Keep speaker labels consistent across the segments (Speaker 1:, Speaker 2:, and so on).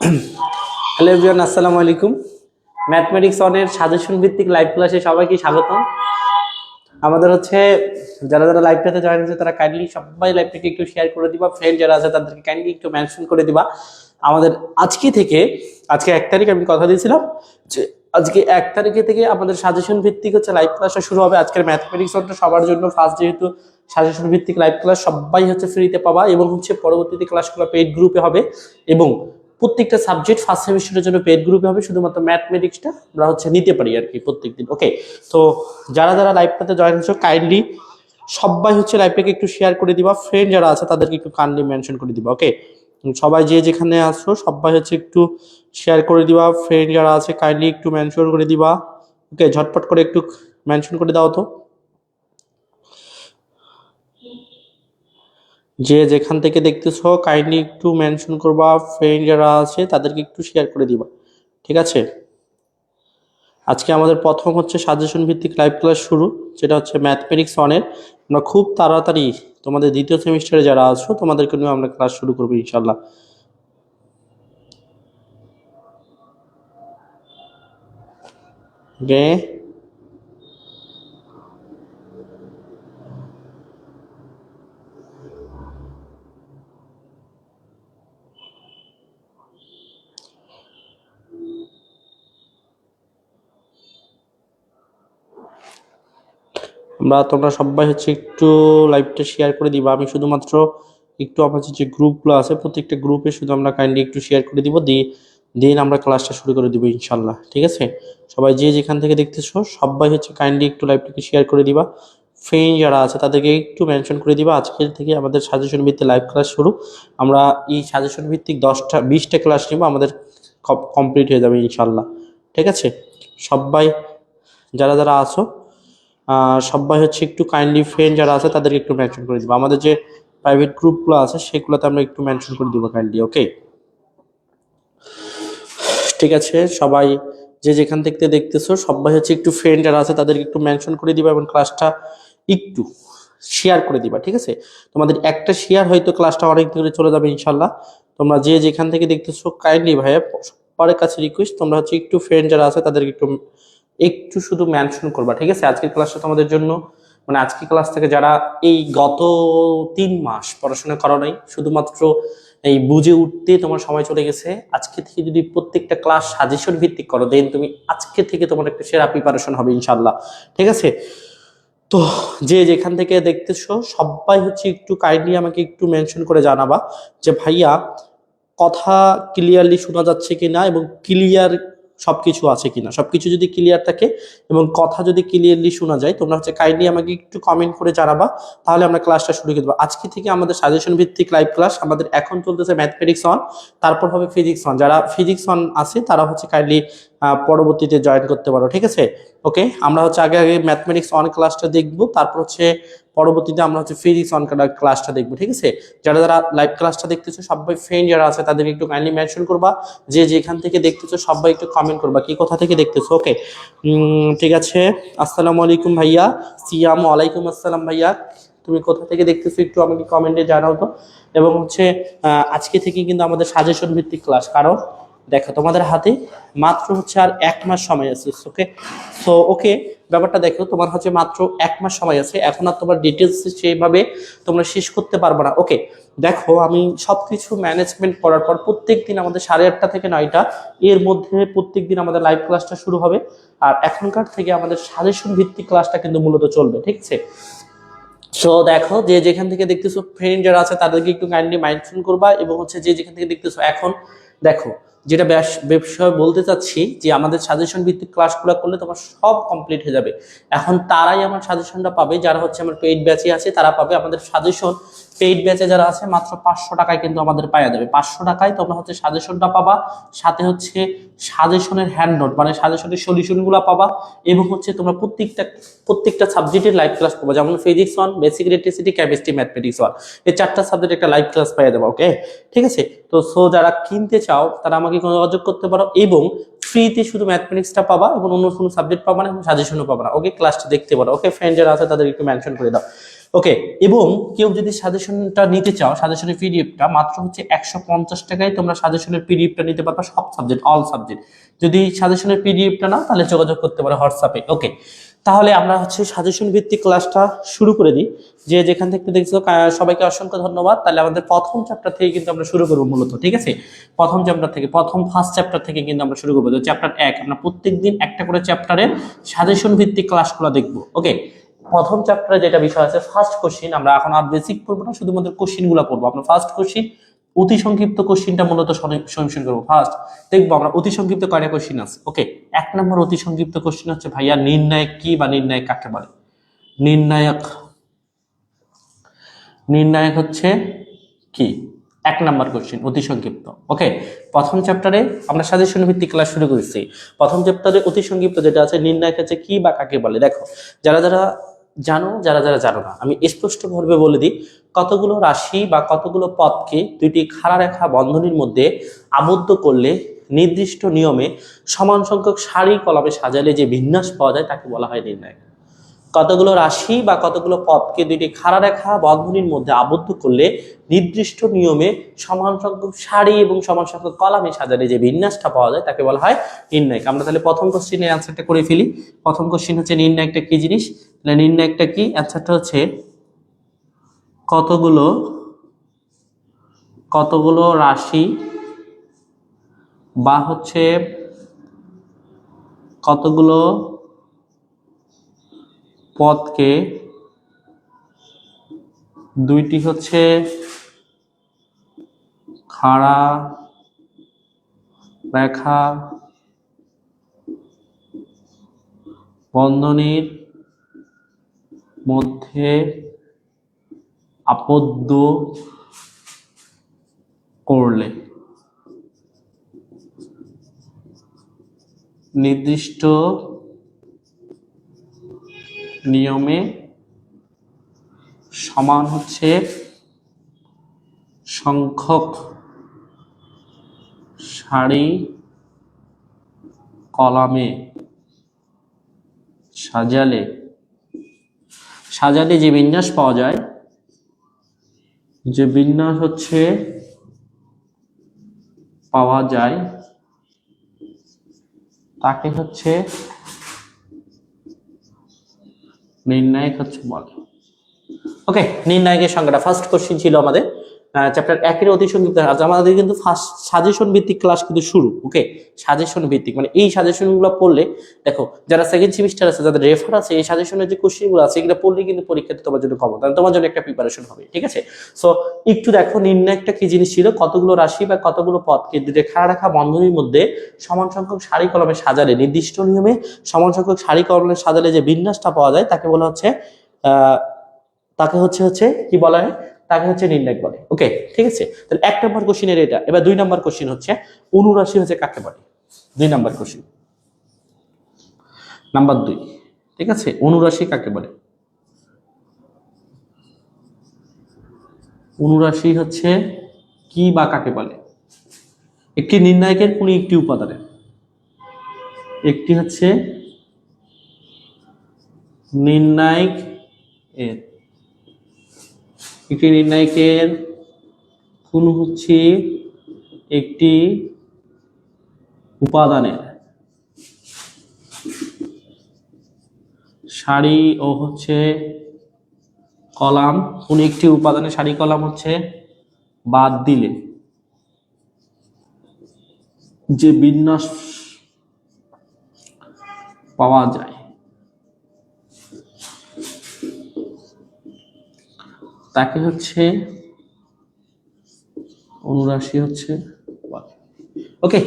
Speaker 1: Hello everyone, আসসালামু আলাইকুম। Mathematics অনের suggestion ভিত্তিক লাইভ ক্লাসে সবাইকে স্বাগতম। আমাদের হচ্ছে যারা যারা লাইভটাতে জয়েন হয়েছে তারা কাইন্ডলি সবাই লাইভটাকে একটু শেয়ার করে দিবা, ফ্রেন্ড যারা আছে তাদেরকে কাইন্ডলি একটু মেনশন করে দিবা। আমাদের আজকে 1 তারিখ আমি কথা দিয়েছিলাম যে আজকে 1 তারিখে থেকে আমাদের সাজেশন ভিত্তিক হচ্ছে লাইভ ক্লাসটা শুরু হবে। আজকের ম্যাথমেটিক্স অনটা সবার জন্য ফার্স্ট, যেহেতু সাজেশন ভিত্তিক লাইভ ক্লাস সবাই হচ্ছে ফ্রিতে পাবা এবং হচ্ছে পরবর্তীতে ক্লাসগুলো পেইড গ্রুপে হবে এবং প্রত্যেকটা সাবজেক্ট ফার্স্ট সেমিস্টারের জন্য পেইড গ্রুপে হবে। শুধুমাত্র ম্যাথমেটিক্সটা আমরা হচ্ছে নিতে পারি আর কি প্রত্যেকদিন। ওকে, তো যারা যারা লাইভটাতে জয়েন হচ্ছে কাইন্ডলি সবাই হচ্ছে লাইভটাকে একটু শেয়ার করে দিবা, ফ্রেন্ড যারা আছে তাদেরকে একটু কাইন্ডলি মেনশন করে দিবা। ওকে, সবাই যে যেখানে আসছো সবাই হচ্ছে একটু শেয়ার করে দিবা, ফ্রেন্ড যারা আছে কাইন্ডলি একটু মেনশন করে দিবা। ওকে, ঝটপট করে একটু মেনশন করে দাও তো। যে যেখান থেকে দেখতেছো কাইন্ডলি একটু মেনশন করবা, ফ্রেন্ড যারা আছে তাদেরকে একটু শেয়ার করে দিবা, ঠিক আছে? আজকে আমাদের প্রথম হচ্ছে সাজেশন ভিত্তিক লাইভ ক্লাস শুরু, যেটা হচ্ছে ম্যাথমেটিক্স অনের। আমরা খুব তাড়াতাড়ি তোমাদের দ্বিতীয় সেমিস্টারে যারা আছো তোমাদেরকে নিয়ে আমরা ক্লাস শুরু করবো ইনশাল্লাহ। ওকে, তোমরা সবাই হচ্ছে একটু লাইভটা শেয়ার করে দিবা। আমি শুধুমাত্র একটু আমার যে গ্রুপগুলো আছে প্রত্যেকটা গ্রুপে শুধু আমরা কাইন্ডলি একটু শেয়ার করে দিব, দিন আমরা ক্লাসটা শুরু করে দিব ইনশাল্লাহ, ঠিক আছে? সবাই যে যেখান থেকে দেখতেছো সবাই হচ্ছে কাইন্ডলি একটু লাইভটাকে শেয়ার করে দিবা, ফ্রেন্ড যারা আছে তাদেরকে একটু মেনশন করে দিবা। আজকের থেকে আমাদের সাজেশন ভিত্তিক লাইভ ক্লাস শুরু। আমরা এই সাজেশন ভিত্তিক 10টা 20টা ক্লাস নিব, আমাদের কমপ্লিট হয়ে যাবে ইনশাল্লাহ, ঠিক আছে? সবাই যারা যারা আছো সবাই হচ্ছে একটু কাইন্ডলি ফ্রেন্ড যারা আছে তাদেরকে একটু মেনশন করে দিব। আমাদের যে প্রাইভেট গ্রুপগুলো আছে সেগুলোতে আমরা একটু মেনশন করে দিব কাইন্ডলি। ওকে, ঠিক আছে? সবাই যে যেখান থেকে দেখতেছো সবাই হচ্ছে একটু ফ্রেন্ড যারা আছে তাদেরকে একটু মেনশন করে দিবা এবং ক্লাসটা একটু শেয়ার করে দিবা, ঠিক আছে? তোমাদের একটা শেয়ার হয়তো ক্লাসটা অনেক দূরে চলে যাবে ইনশাল্লাহ। তোমরা যে যেখান থেকে দেখতেছো কাইন্ডলি ভাইয়া পরের কাছে রিকোয়েস্ট, তোমরা হচ্ছে একটু ফ্রেন্ড যারা আছে তাদেরকে একটু একটু শুধু মেনশন করবা, ঠিক আছে? আজকের ক্লাসটা তোমাদের জন্য, মানে আজকের ক্লাস থেকে যারা এই গত 3 মাস পড়াশোনা করো নাই, শুধুমাত্র এই বুঝে উঠতে তোমার সময় চলে গেছে, আজকে থেকে যদি প্রত্যেকটা ক্লাস সাজেশন ভিত্তিক করো দেন তুমি আজকে থেকে তোমার একটা সেরা প্রিপারেশন হবে ইনশাল্লাহ, ঠিক আছে? তো যে যেখান থেকে দেখতেছো সবাই হচ্ছে একটু কাইন্ডলি আমাকে একটু মেনশন করে জানাবা যে ভাইয়া কথা ক্লিয়ারলি শোনা যাচ্ছে কিনা এবং ক্লিয়ার সবকিছু আছে কিনা। সবকিছু যদি ক্লিয়ার থাকে এবং কথা যদি ক্লিয়ারলি শোনা যায় তোমরা হচ্ছে কাইন্ডলি আমাকে একটু কমেন্ট করে জানাবা, তাহলে আমরা ক্লাসটা শুরু করে দেবো। আজকে থেকে আমাদের সাজেশন ভিত্তিক লাইভ ক্লাস, আমাদের এখন চলতেছে ম্যাথমেটিক্স অন, তারপর হবে ফিজিক্স অন। যারা ফিজিক্স অন আছে তারা হচ্ছে কাইন্ডলি পরবর্তীতে জয়েন করতে পারো, ঠিক আছে? ওকে, আমরা হচ্ছে আগে আগে ম্যাথমেটিক্স অন ক্লাসটা দেখবো, তারপর হচ্ছে পরবর্তীতে আমরা হচ্ছে ফিজিক্স অন ক্লাসটা দেখবো, ঠিক আছে? যারা যারা লাইভ ক্লাসটা দেখতেছো সবাই ফ্রেন্ড যারা আছে তাদেরকে একটু কাইন্ডলি মেনশন করবা, যে যেখান থেকে দেখতেছো সবাই একটু কমেন্ট করবা কি কোথা থেকে দেখতেছো। ওকে, ঠিক আছে। আসসালামু আলাইকুম ভাইয়া। সিয়াম ওয়ালাইকুম আসসালাম ভাইয়া, তুমি কোথা থেকে দেখতেছো একটু আমাকে কমেন্টে জানাও তো। এবং হচ্ছে আজকে থেকে কিন্তু আমাদের সাজেশন ভিত্তিক ক্লাস, কারণ দেখো তোমাদের হাতে মাত্র হচ্ছে আর 1 মাস সময় আছে। ওকে, সো ওকে, ব্যাপারটা দেখো তোমার হচ্ছে মাত্র 1 মাস সময় আছে, এখন আর তোমার ডিটেলস সেইভাবে তোমরা শেষ করতে পারবো না। ওকে, দেখো আমি সবকিছু ম্যানেজমেন্ট করার পর প্রত্যেকদিন আমাদের 8:30 থেকে 9টা এর মধ্যে প্রত্যেকদিন আমাদের লাইভ ক্লাসটা শুরু হবে। আর এখনকার থেকে আমাদের সাজেশন ভিত্তিক ক্লাসটা কিন্তু মূলত চলবে, ঠিক আছে? সো দেখো যে যেখান থেকে দেখতেছো ফ্রেন্ড যারা আছে তাদেরকে একটু কাইন্ডলি মেনশন করবা এবং হচ্ছে যে যেখান থেকে দেখতেছো এখন দেখো যেটা ব্যবসা বলতে চাচ্ছি যে আমাদের সাজেশন ভিত্তিক ক্লাসগুলো করলে তোমার সব কমপ্লিট হয়ে যাবে। এখন তারাই আমার সাজেশনটা পাবে যারা হচ্ছে আমার পেইড ব্যাচে আছে, তারা পাবে আমাদের সাজেশন। পেইড ব্যাচে যারা আছে মাত্র 500 টাকায় কিন্তু আমাদের পাওয়া যাবে। 500 টাকায় তোমরা হচ্ছে সাজেশনটা পাবা, সাথে হচ্ছে সাজেশনের হ্যান্ড নোট মানে সাজেশনের সলিউশনগুলো পাবা এবং হচ্ছে তোমরা প্রত্যেকটা সাবজেক্টের লাইভ ক্লাস পাবা, যেমন physics one, basic electricity, chemistry, mathematics one, এই 4টা সাবজেক্ট একটা লাইভ ক্লাস পেয়ে যাবে। ওকে, ঠিক আছে? তো সো যারা কিনতে চাও তারা আমাকে যোগাযোগ করতে পারো এবং ফ্রিতে শুধু ম্যাথমেটিক্সটা পাবা এবং অন্য কোনো সাবজেক্ট পাবা না এবং সাজেশনও পাবা না। ওকে, ক্লাসটা দেখতে পারো। ওকে, ফ্রেন্ড যারা আছে তাদের একটু মেনশন করে দাও। ওকে, এবং কেউ যদি সাজেশনটা নিতে চাও, সাজেশনের পিডিএফটা মাত্র হচ্ছে 150 টাকায় তোমরা সাজেশনের পিডিএফটা নিতে পারবা, সব সাবজেক্ট, অল সাবজেক্ট। যদি সাজেশনের পিডিএফটা না, তাহলে যোগাযোগ করতে পারো হোয়াটসঅ্যাপে। ওকে, তাহলে আমরা হচ্ছে সাজেশন ভিত্তিক ক্লাসটা শুরু করে দিই। যে যেখান থেকে দেখছো সবাইকে অসংখ্য ধন্যবাদ। তাহলে আমাদের প্রথম চ্যাপ্টার থেকে কিন্তু আমরা শুরু করবো মূলত, ঠিক আছে? প্রথম চ্যাপ্টার থেকে, ফার্স্ট চ্যাপ্টার থেকে কিন্তু আমরা শুরু করবো। তো চ্যাপ্টার 1 আমরা প্রত্যেকদিন একটা করে চ্যাপ্টারের সাজেশন ভিত্তিক ক্লাসগুলো দেখবো। ওকে, প্রথম চ্যাপ্টারে যেটা বিষয় আছে ফার্স্ট কোশ্চিন, আমরা এখন আর বেসিক পড়বো না, শুধুমাত্র কোশ্চিন গুলো পড়বো। আমরা ফার্স্ট কোশ্চিন, অতি সংক্ষিপ্ত কোশ্চিনটা মূলত সলিউশন করবো। ফার্স্ট দেখবো আমরা অতি সংক্ষিপ্ত কয়টা কোশ্চিন আছে। ওকে, 1 নম্বর অতি সংক্ষিপ্ত কোশ্চিন হচ্ছে ভাইয়া নির্ণায়ক কি বা নির্ণায়ক কাকে বলে? নির্ণায়ক হচ্ছে কি? 1 নম্বর কোশ্চিন অতি সংক্ষিপ্ত। ওকে, প্রথম চ্যাপ্টারে আমরা সাজেশন ভিত্তিক ক্লাস শুরু করেছি। প্রথম চ্যাপ্টারে অতি সংক্ষিপ্ত যেটা আছে, নির্ণায়ক হচ্ছে কি বা কাকে বলে। দেখো, যারা যারা জানো, যারা যারা জানো না, আমি স্পষ্টভাবে বলে দিই। কতগুলো রাশি বা কতগুলো পদকে দুইটি খাড়া রেখা বন্ধনীর মধ্যে আবদ্ধ করলে নির্দিষ্ট নিয়মে সমান সংখ্যক সারি কলামে সাজালে যে বিন্যাস পাওয়া যায় তাকে বলা হয় নির্ণায়ক। কতগুলো রাশি বা কতগুলো পদকে দুইটি খাড়া রেখা বন্ধনীর মধ্যে আবদ্ধ করলে নির্দিষ্ট নিয়মে সমান সংখ্যক সারি এবং সমান সংখ্যক কলামে সাজালে যে বিন্যাসটা পাওয়া যায় তাকে বলা হয় নির্ণায়ক। আমরা তাহলে প্রথম কোশ্চেনের অ্যান্সারটা করে ফেলি। প্রথম কোশ্চেন হচ্ছে নির্ণায়কটা কি জিনিস? তাহলে নির্ণায়কটা কি? অ্যান্সারটা হচ্ছে কতগুলো রাশি বা হচ্ছে কতগুলো পদকে দুইটি হচ্ছে খাড়া রেখা বন্ধনীর মধ্যে আবদ্ধ করলে নির্দিষ্ট নিয়মে সমান হচ্ছে সংখ্যক সারি কলামে সাজালে যে বিন্যাস পাওয়া যায়, যে বিন্যাস হচ্ছে পাওয়া যায় তাকে হচ্ছে নির্ণায়ক হচ্ছে বলে। ওকে, নির্ণায়কের সংজ্ঞাটা ফার্স্ট কোশ্চেন ছিল আমাদের চ্যাপ্টার 1 এর অতি সংক্ষিপ্ত। আমাদের কিন্তু ফার্স্ট সাজেশন ভিত্তিক ক্লাস কিন্তু শুরু। ওকে, সাজেশন ভিত্তিক মানে এই সাজেশনগুলো পড়লে, দেখো যারা সেকেন্ড সেমিস্টার আছে, যাদের রেফার আছে, এই সাজেশনের যে কোশ্চেনগুলো আছে এগুলো পড়লে কিন্তু পরীক্ষাতে তোমার জন্য কমন, তাহলে তোমার জন্য একটা প্রিপারেশন হবে। ঠিক আছে, সো একটু দেখো নির্ণায়কটা কি জিনিস ছিল। কতগুলো রাশি বা কতগুলো পদকে দুটো খাড়া রাখা বন্ধনীর মধ্যে সমান সংখ্যক সারি কলমে সাজালে নির্দিষ্ট নিয়মে সমান সংখ্যক সারি কলমে সাজালে যে বিন্যাসটা পাওয়া যায় তাকে বলা হচ্ছে কি বলা হয়? তাকে হচ্ছে নির্ণায়ক বলে। ওকে, ঠিক আছে, তাহলে 1 নম্বর কোশ্চেনের এটা। এবার 2 নম্বর কোশ্চেন হচ্ছে অনুরাশি হচ্ছে কাকে বলে? 2 নম্বর কোশ্চেন, নাম্বার 2। ঠিক আছে, অনুরাশি কাকে বলে? অনুরাশি হচ্ছে কি বা কাকে বলে? একটি নির্ণায়কের কোন একটি উপাদানের, একটি হচ্ছে নির্ণায়ক এর, একটি নির্ণায়কের কোন হচ্ছে একটি উপাদানের সারি ও হচ্ছে কলাম, কোন একটি উপাদানের সারি কলাম হচ্ছে বাদ দিলে যে বিন্যাস পাওয়া যায় তাকে হচ্ছে অনুরাশি হচ্ছে। ওকে,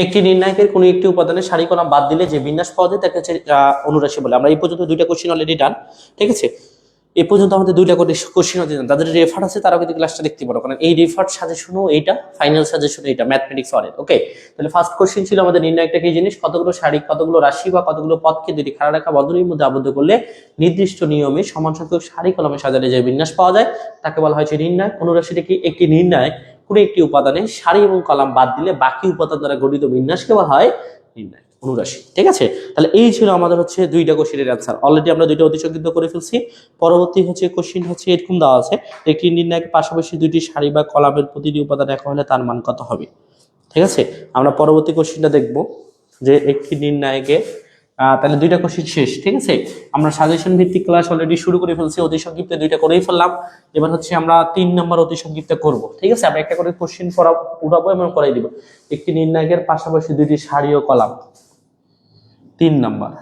Speaker 1: একটি নির্ণায়কের কোন একটি উপাদানের সারি কলাম বাদ দিলে যে বিন্যাস পাওয়া যায় তাকে হচ্ছে অনুরাশি বলে। আমরা এই পর্যন্ত 2টা কোশ্চেন অলরেডি ডান। ঠিক আছে, এই পর্যন্ত আমাদের 2টা কোশ্চেন হতে যান। তাদের রেফার আছে তারাও কিন্তু ক্লাসটা দেখতে পারো, কারণ এই রেফার সাজেশনও এইটা, ফাইনাল সাজেশন এইটা, ম্যাথমেটিক্স ওয়ানের। ওকে, তাহলে ফার্স্ট কোশ্চেন ছিল আমাদের নির্ণায়কটা কি জিনিস? কতগুলো সারি, কতগুলো রাশি বা কতগুলো পদকে দুটি খাড়া রেখা বন্ধনীর মধ্যে আবদ্ধ করলে নির্দিষ্ট নিয়মে সমান সংখ্যক সারি কলমে সাজালে যে বিন্যাস পাওয়া যায় তাকে বলা হয়েছে নির্ণায়ক। অনুরাশিটা কি? একটি নির্ণায়ক কোন একটি উপাদানে সারি এবং কলাম বাদ দিলে বাকি উপাদান দ্বারা গঠিত বিন্যাসকে বলা হয় নির্ণায়ক। অনুরাশি। ঠিক আছে, তাহলে এই ছিল আমাদের হচ্ছে দুইটা কোশ্চেনের অ্যান্সার। অলরেডি আমরা দুইটা অতিসংক্ষিপ্ত করে ফেলছি। পরবর্তী হচ্ছে কোশ্চেন হচ্ছে এরকম দেওয়া আছে, একটি নির্ণায়ক পাশাপাশি দুইটি সারি বা কলামের প্রতিটি উপাদান এক হলে তার মান কত হবে। ঠিক আছে, আমরা পরবর্তী কোশ্চেনটা দেখব যে একটি নির্ণায়কে তাহলে দুইটা কোশ্চেন শেষ। ঠিক আছে, আমরা সাজেশন ভিত্তিক ক্লাস অলরেডি শুরু করে ফেলছি, অতি সংক্ষিপ্ত দুইটা করেই ফেললাম। এবার হচ্ছে আমরা 3 নম্বর অতি সংক্ষিপ্ত করব। ঠিক আছে, আমরা একটা করে কোশ্চেন উঠাবো এবং করাই দিব। একটি নির্ণায়কের পাশাপাশি দুইটি সারি ও কলাম। 3 নম্বর,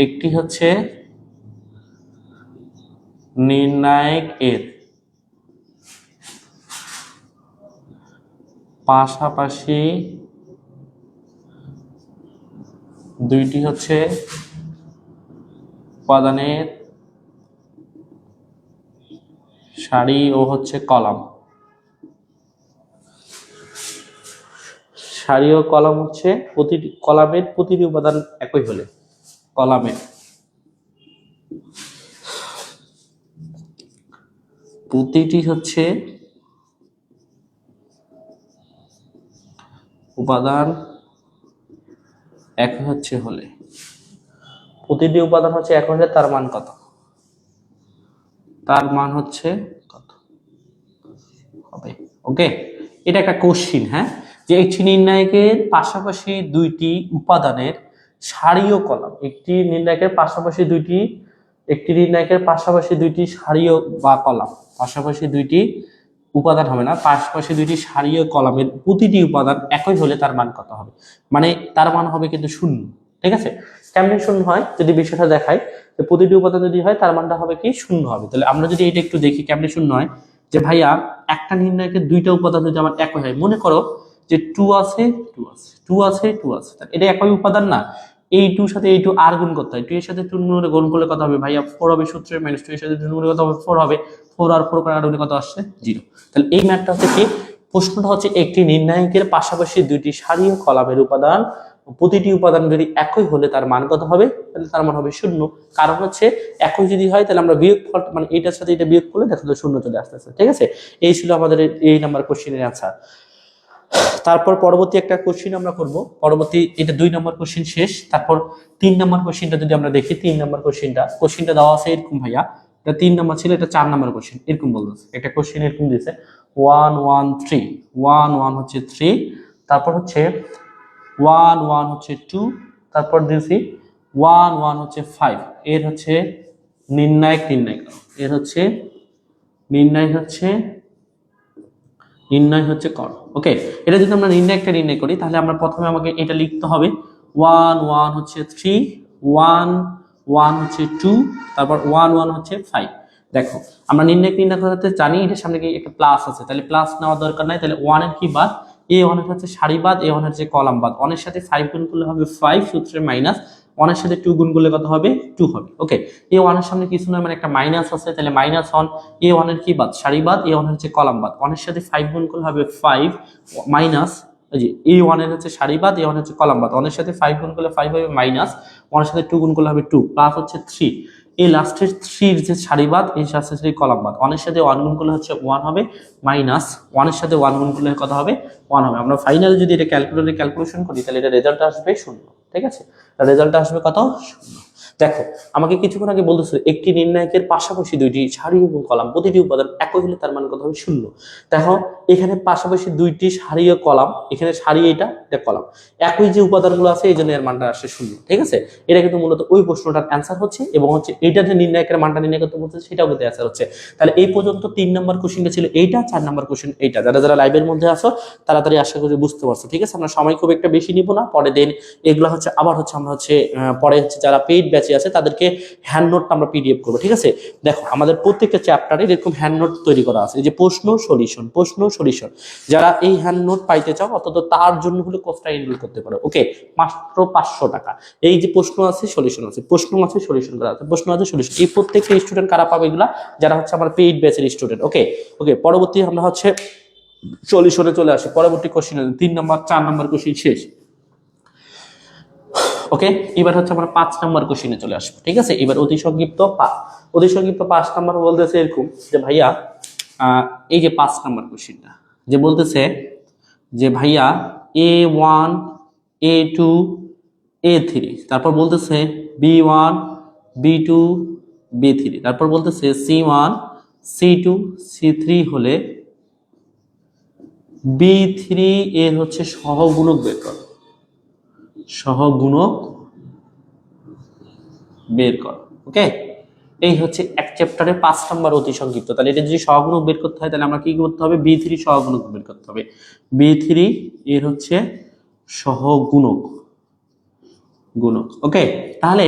Speaker 1: একটি হচ্ছে নির্ণায়ক এর পাশাপাশি দুইটি হচ্ছে উপাদানের সারি ও হচ্ছে কলাম। সারি ও কলাম হচ্ছে প্রতিটি কলামের প্রতিটি উপাদান একই হলে, কলামের প্রতিটি হচ্ছে উপাদান একই হচ্ছে হলে, প্রতিটি উপাদান হচ্ছে এক হলে তার মান কত, তার মান হচ্ছে কত হবে। ওকে, এটা একটা কোশ্চিন। হ্যাঁ, যে একটি নির্ণায়কের পাশাপাশি দুইটি উপাদানের সারি ও কলাম, একটি নির্ণায়কের পাশাপাশি দুইটি সারি বা কলাম, পাশাপাশি দুইটি উপাদান হবে না, পাশাপাশি দুইটি সারি ও কলামের প্রতিটি উপাদান একই হলে তার মান কত হবে, মানে তার মান হবে কিন্তু শূন্য। ঠিক আছে, কেমন শূন্য হয় যদি বিষয়টা দেখায়, যে প্রতিটি উপাদান যদি হয় তার মানটা হবে কি শূন্য হবে। তাহলে আমরা যদি এটা একটু দেখি কেমন শূন্য হয়, যে ভাইয়া একটা নির্ণায়কের দুইটা উপাদান যদি আমার একই হয়, মনে করো যে 2 আছে 2 আছে 2 আছে 2 আছে, এটা একই উপাদান না, এই 2 সাথে এই 2 আর গুণ করতে হয়, 2 এর সাথে 2 গুণ করলে কত হবে ভাইয়া 4 হবে, সূত্রে -2 এর সাথে 2 গুণ করলে কত হবে 4 হবে, 4 আর 4 কাটা কত আসছে 0। তাহলে এই ম্যাথটা হচ্ছে কি, প্রশ্নটা হচ্ছে একটি নির্ণায়কের পাশাপাশি দুইটি সারি ও কলামের উপাদান, প্রতিটি উপাদান যদি একই হলে তার মান কত হবে, তাহলে তার মান হবে শূন্য। কারণ হচ্ছে একই যদি হয় তাহলে আমরা বিয়োগফল মানে এইটার সাথে এটা বিয়োগ করলে দেখা যায় শূন্য চলে আসতেছে। ঠিক আছে, এই ছিল আমাদের এই নাম্বার কোশ্চেনের আনসার। তারপর পরবর্তী একটা কোশ্চেন আমরা করব, পরবর্তী এটা 2 নম্বর কোশ্চেন শেষ। তারপর 3 নম্বর কোশ্চেনটা যদি আমরা দেখি, 3 নম্বর কোশ্চেনটা দেওয়া আছে এরকম ভাইয়া, এটা 3 নম্বর ছিল, এটা 4 নম্বর কোশ্চেন। এরকম বলতেছে, একটা কোশ্চেন এরকম দিয়েছে 1 1 3, 1 1 হচ্ছে 3, তারপর হচ্ছে 1 1 হচ্ছে 2, তারপর দিয়েছি 1 1 হচ্ছে 5। এর হচ্ছে নির্ণায়ক এর হচ্ছে নির্ণয় হচ্ছে কর। ওকে, এটা যদি আমরা নির্ণয় করি তাহলে আমরা প্রথমে আমাকে এটা লিখতে হবে 1 1 হচ্ছে 3, 1 1 হচ্ছে 2, তারপর 1 1 হচ্ছে 5। দেখো আমরা নির্ণয় করতে জানি এটা সামনে কি একটা প্লাস আছে, তাহলে প্লাস নেওয়ার দরকার নাই, তাহলে 1 এর কি বাদ, A1 এর হচ্ছে সারি বাদ, A1 এর হচ্ছে কলাম বাদ, 1 এর সাথে 5 গুণ করলে হবে 5, সূত্রে মাইনাস, 1 এর সাথে 2 গুণ করলে কত হবে 2 হবে। ওকে, A1 এর সামনে কিছু নয় মানে একটা মাইনাস আছে, তাহলে -1, A1 এর কি বাদ সারি বাদ, A1 এর হচ্ছে কলাম বাদ, 1 এর সাথে 5 গুণ করলে হবে 5 মাইনাস, এই যে A1 এর হচ্ছে সারি বাদ, A1 এর হচ্ছে কলাম বাদ, 1 এর সাথে 5 গুণ করলে 5 হবে মাইনাস, 1 এর সাথে 2 গুণ করলে হবে 2, প্লাস হচ্ছে 3, এই লাস্টের 3 যে সারি বাদ, এই সাথে 3 কলাম বাদ, 1 এর সাথে 1 গুণ করলে হচ্ছে 1 হবে, মাইনাস 1 এর সাথে 1 গুণ করলে কত হবে 1 হবে। আমরা ফাইনালি যদি এটা ক্যালকুলেশন করি তাহলে এটা রেজাল্ট আসবে 0। ঠিক আছে, রেজাল্ট আসবে কত 0। দেখো আমাকে কিছুক্ষণ আগে বলতেছিল একটি নির্ণায়কের পাশাপাশি দুইটি সারি এবং কলাম, প্রতিটি উপাদান একই হলে তার মান কত হবে 0। দেখো এখানে পাশাপাশি দুইটি সারি ও কলাম, এখানে সারি এটা কলাম, একই যে উপাদানগুলো আছে এই জন্য এর মানটা আসছে 0। ঠিক আছে, এটা কিন্তু মূলত ওই প্রশ্নটার অ্যান্সার হচ্ছে, এবং হচ্ছে এইটা যে নির্ণায়কের মানটা নির্ণয় করতে বলছে সেটাও কিন্তু অ্যান্সার হচ্ছে। তাহলে এই পর্যন্ত 3 নম্বর কোশ্চেনটা ছিল এইটা, 4 নম্বর কোশ্চেন এইটা। যারা লাইভের মধ্যে আছো তাড়াতাড়ি আশা করি বুঝতে পারছো। ঠিক আছে, আমরা সময় খুব একটা বেশি নিব না, পরে দিন এগুলো হচ্ছে আবার হচ্ছে আমরা হচ্ছে পরে হচ্ছে যারা পেইড ব্যাচে আছে তাদেরকে হ্যান্ড নোটটা আমরা পিডিএফ করবো। ঠিক আছে, দেখো আমাদের প্রত্যেকটা চ্যাপ্টারে এরকম হ্যান্ড নোট তৈরি করা আছে, এই যে প্রশ্ন সলিউশন, যারা এই হ্যান্ড নোট পাইতে চাও অন্তত তার জন্য হলে কোর্সটা এনরোল করতে পারো। ওকে, মাত্র 500 টাকা। এই যে প্রশ্ন আছে সলিউশন আছে, প্রশ্ন আছে সলিউশন করা আছে, প্রশ্ন আছে সলিউশন, এই প্রত্যেকটা স্টুডেন্ট কারা পাবে এগুলা, যারা হচ্ছে আমার পেইড ব্যাচের স্টুডেন্ট। ওকে, পরবর্তী আমরা হচ্ছে সলিউশনে চলে আসি, পরবর্তী কোশ্চেন 3 নম্বর 4 নম্বর কোশ্চেন শেষ। ওকে, এবার হচ্ছে আমরা 5 নম্বর কোশ্চেনে চলে আসবো। ঠিক আছে, এবার অতি সংক্ষিপ্ত 5 নম্বর বলতেছে এরকম যে ভাইয়া এই যে 5 নম্বর কোশ্চেনটা যে বলতেছে যে ভাইয়া A1 A2 A3, তারপর বলতেছে B1 B2 B3, তারপর বলতেছে C1 C2 C3 হলে B3 এর হচ্ছে সহগুণক বের করো, সহগুণক বের করো। ওকে, এই হচ্ছে এক চ্যাপ্টারে 5 নম্বর অতি সংক্ষিপ্ত। তাহলে এটা যদি সহগুণক বের করতে হয় তাহলে আমরা কি করতে হবে, B3 সহগুণক বের করতে হবে। B3 এর হচ্ছে সহগুণক গুণক। ওকে, তাহলে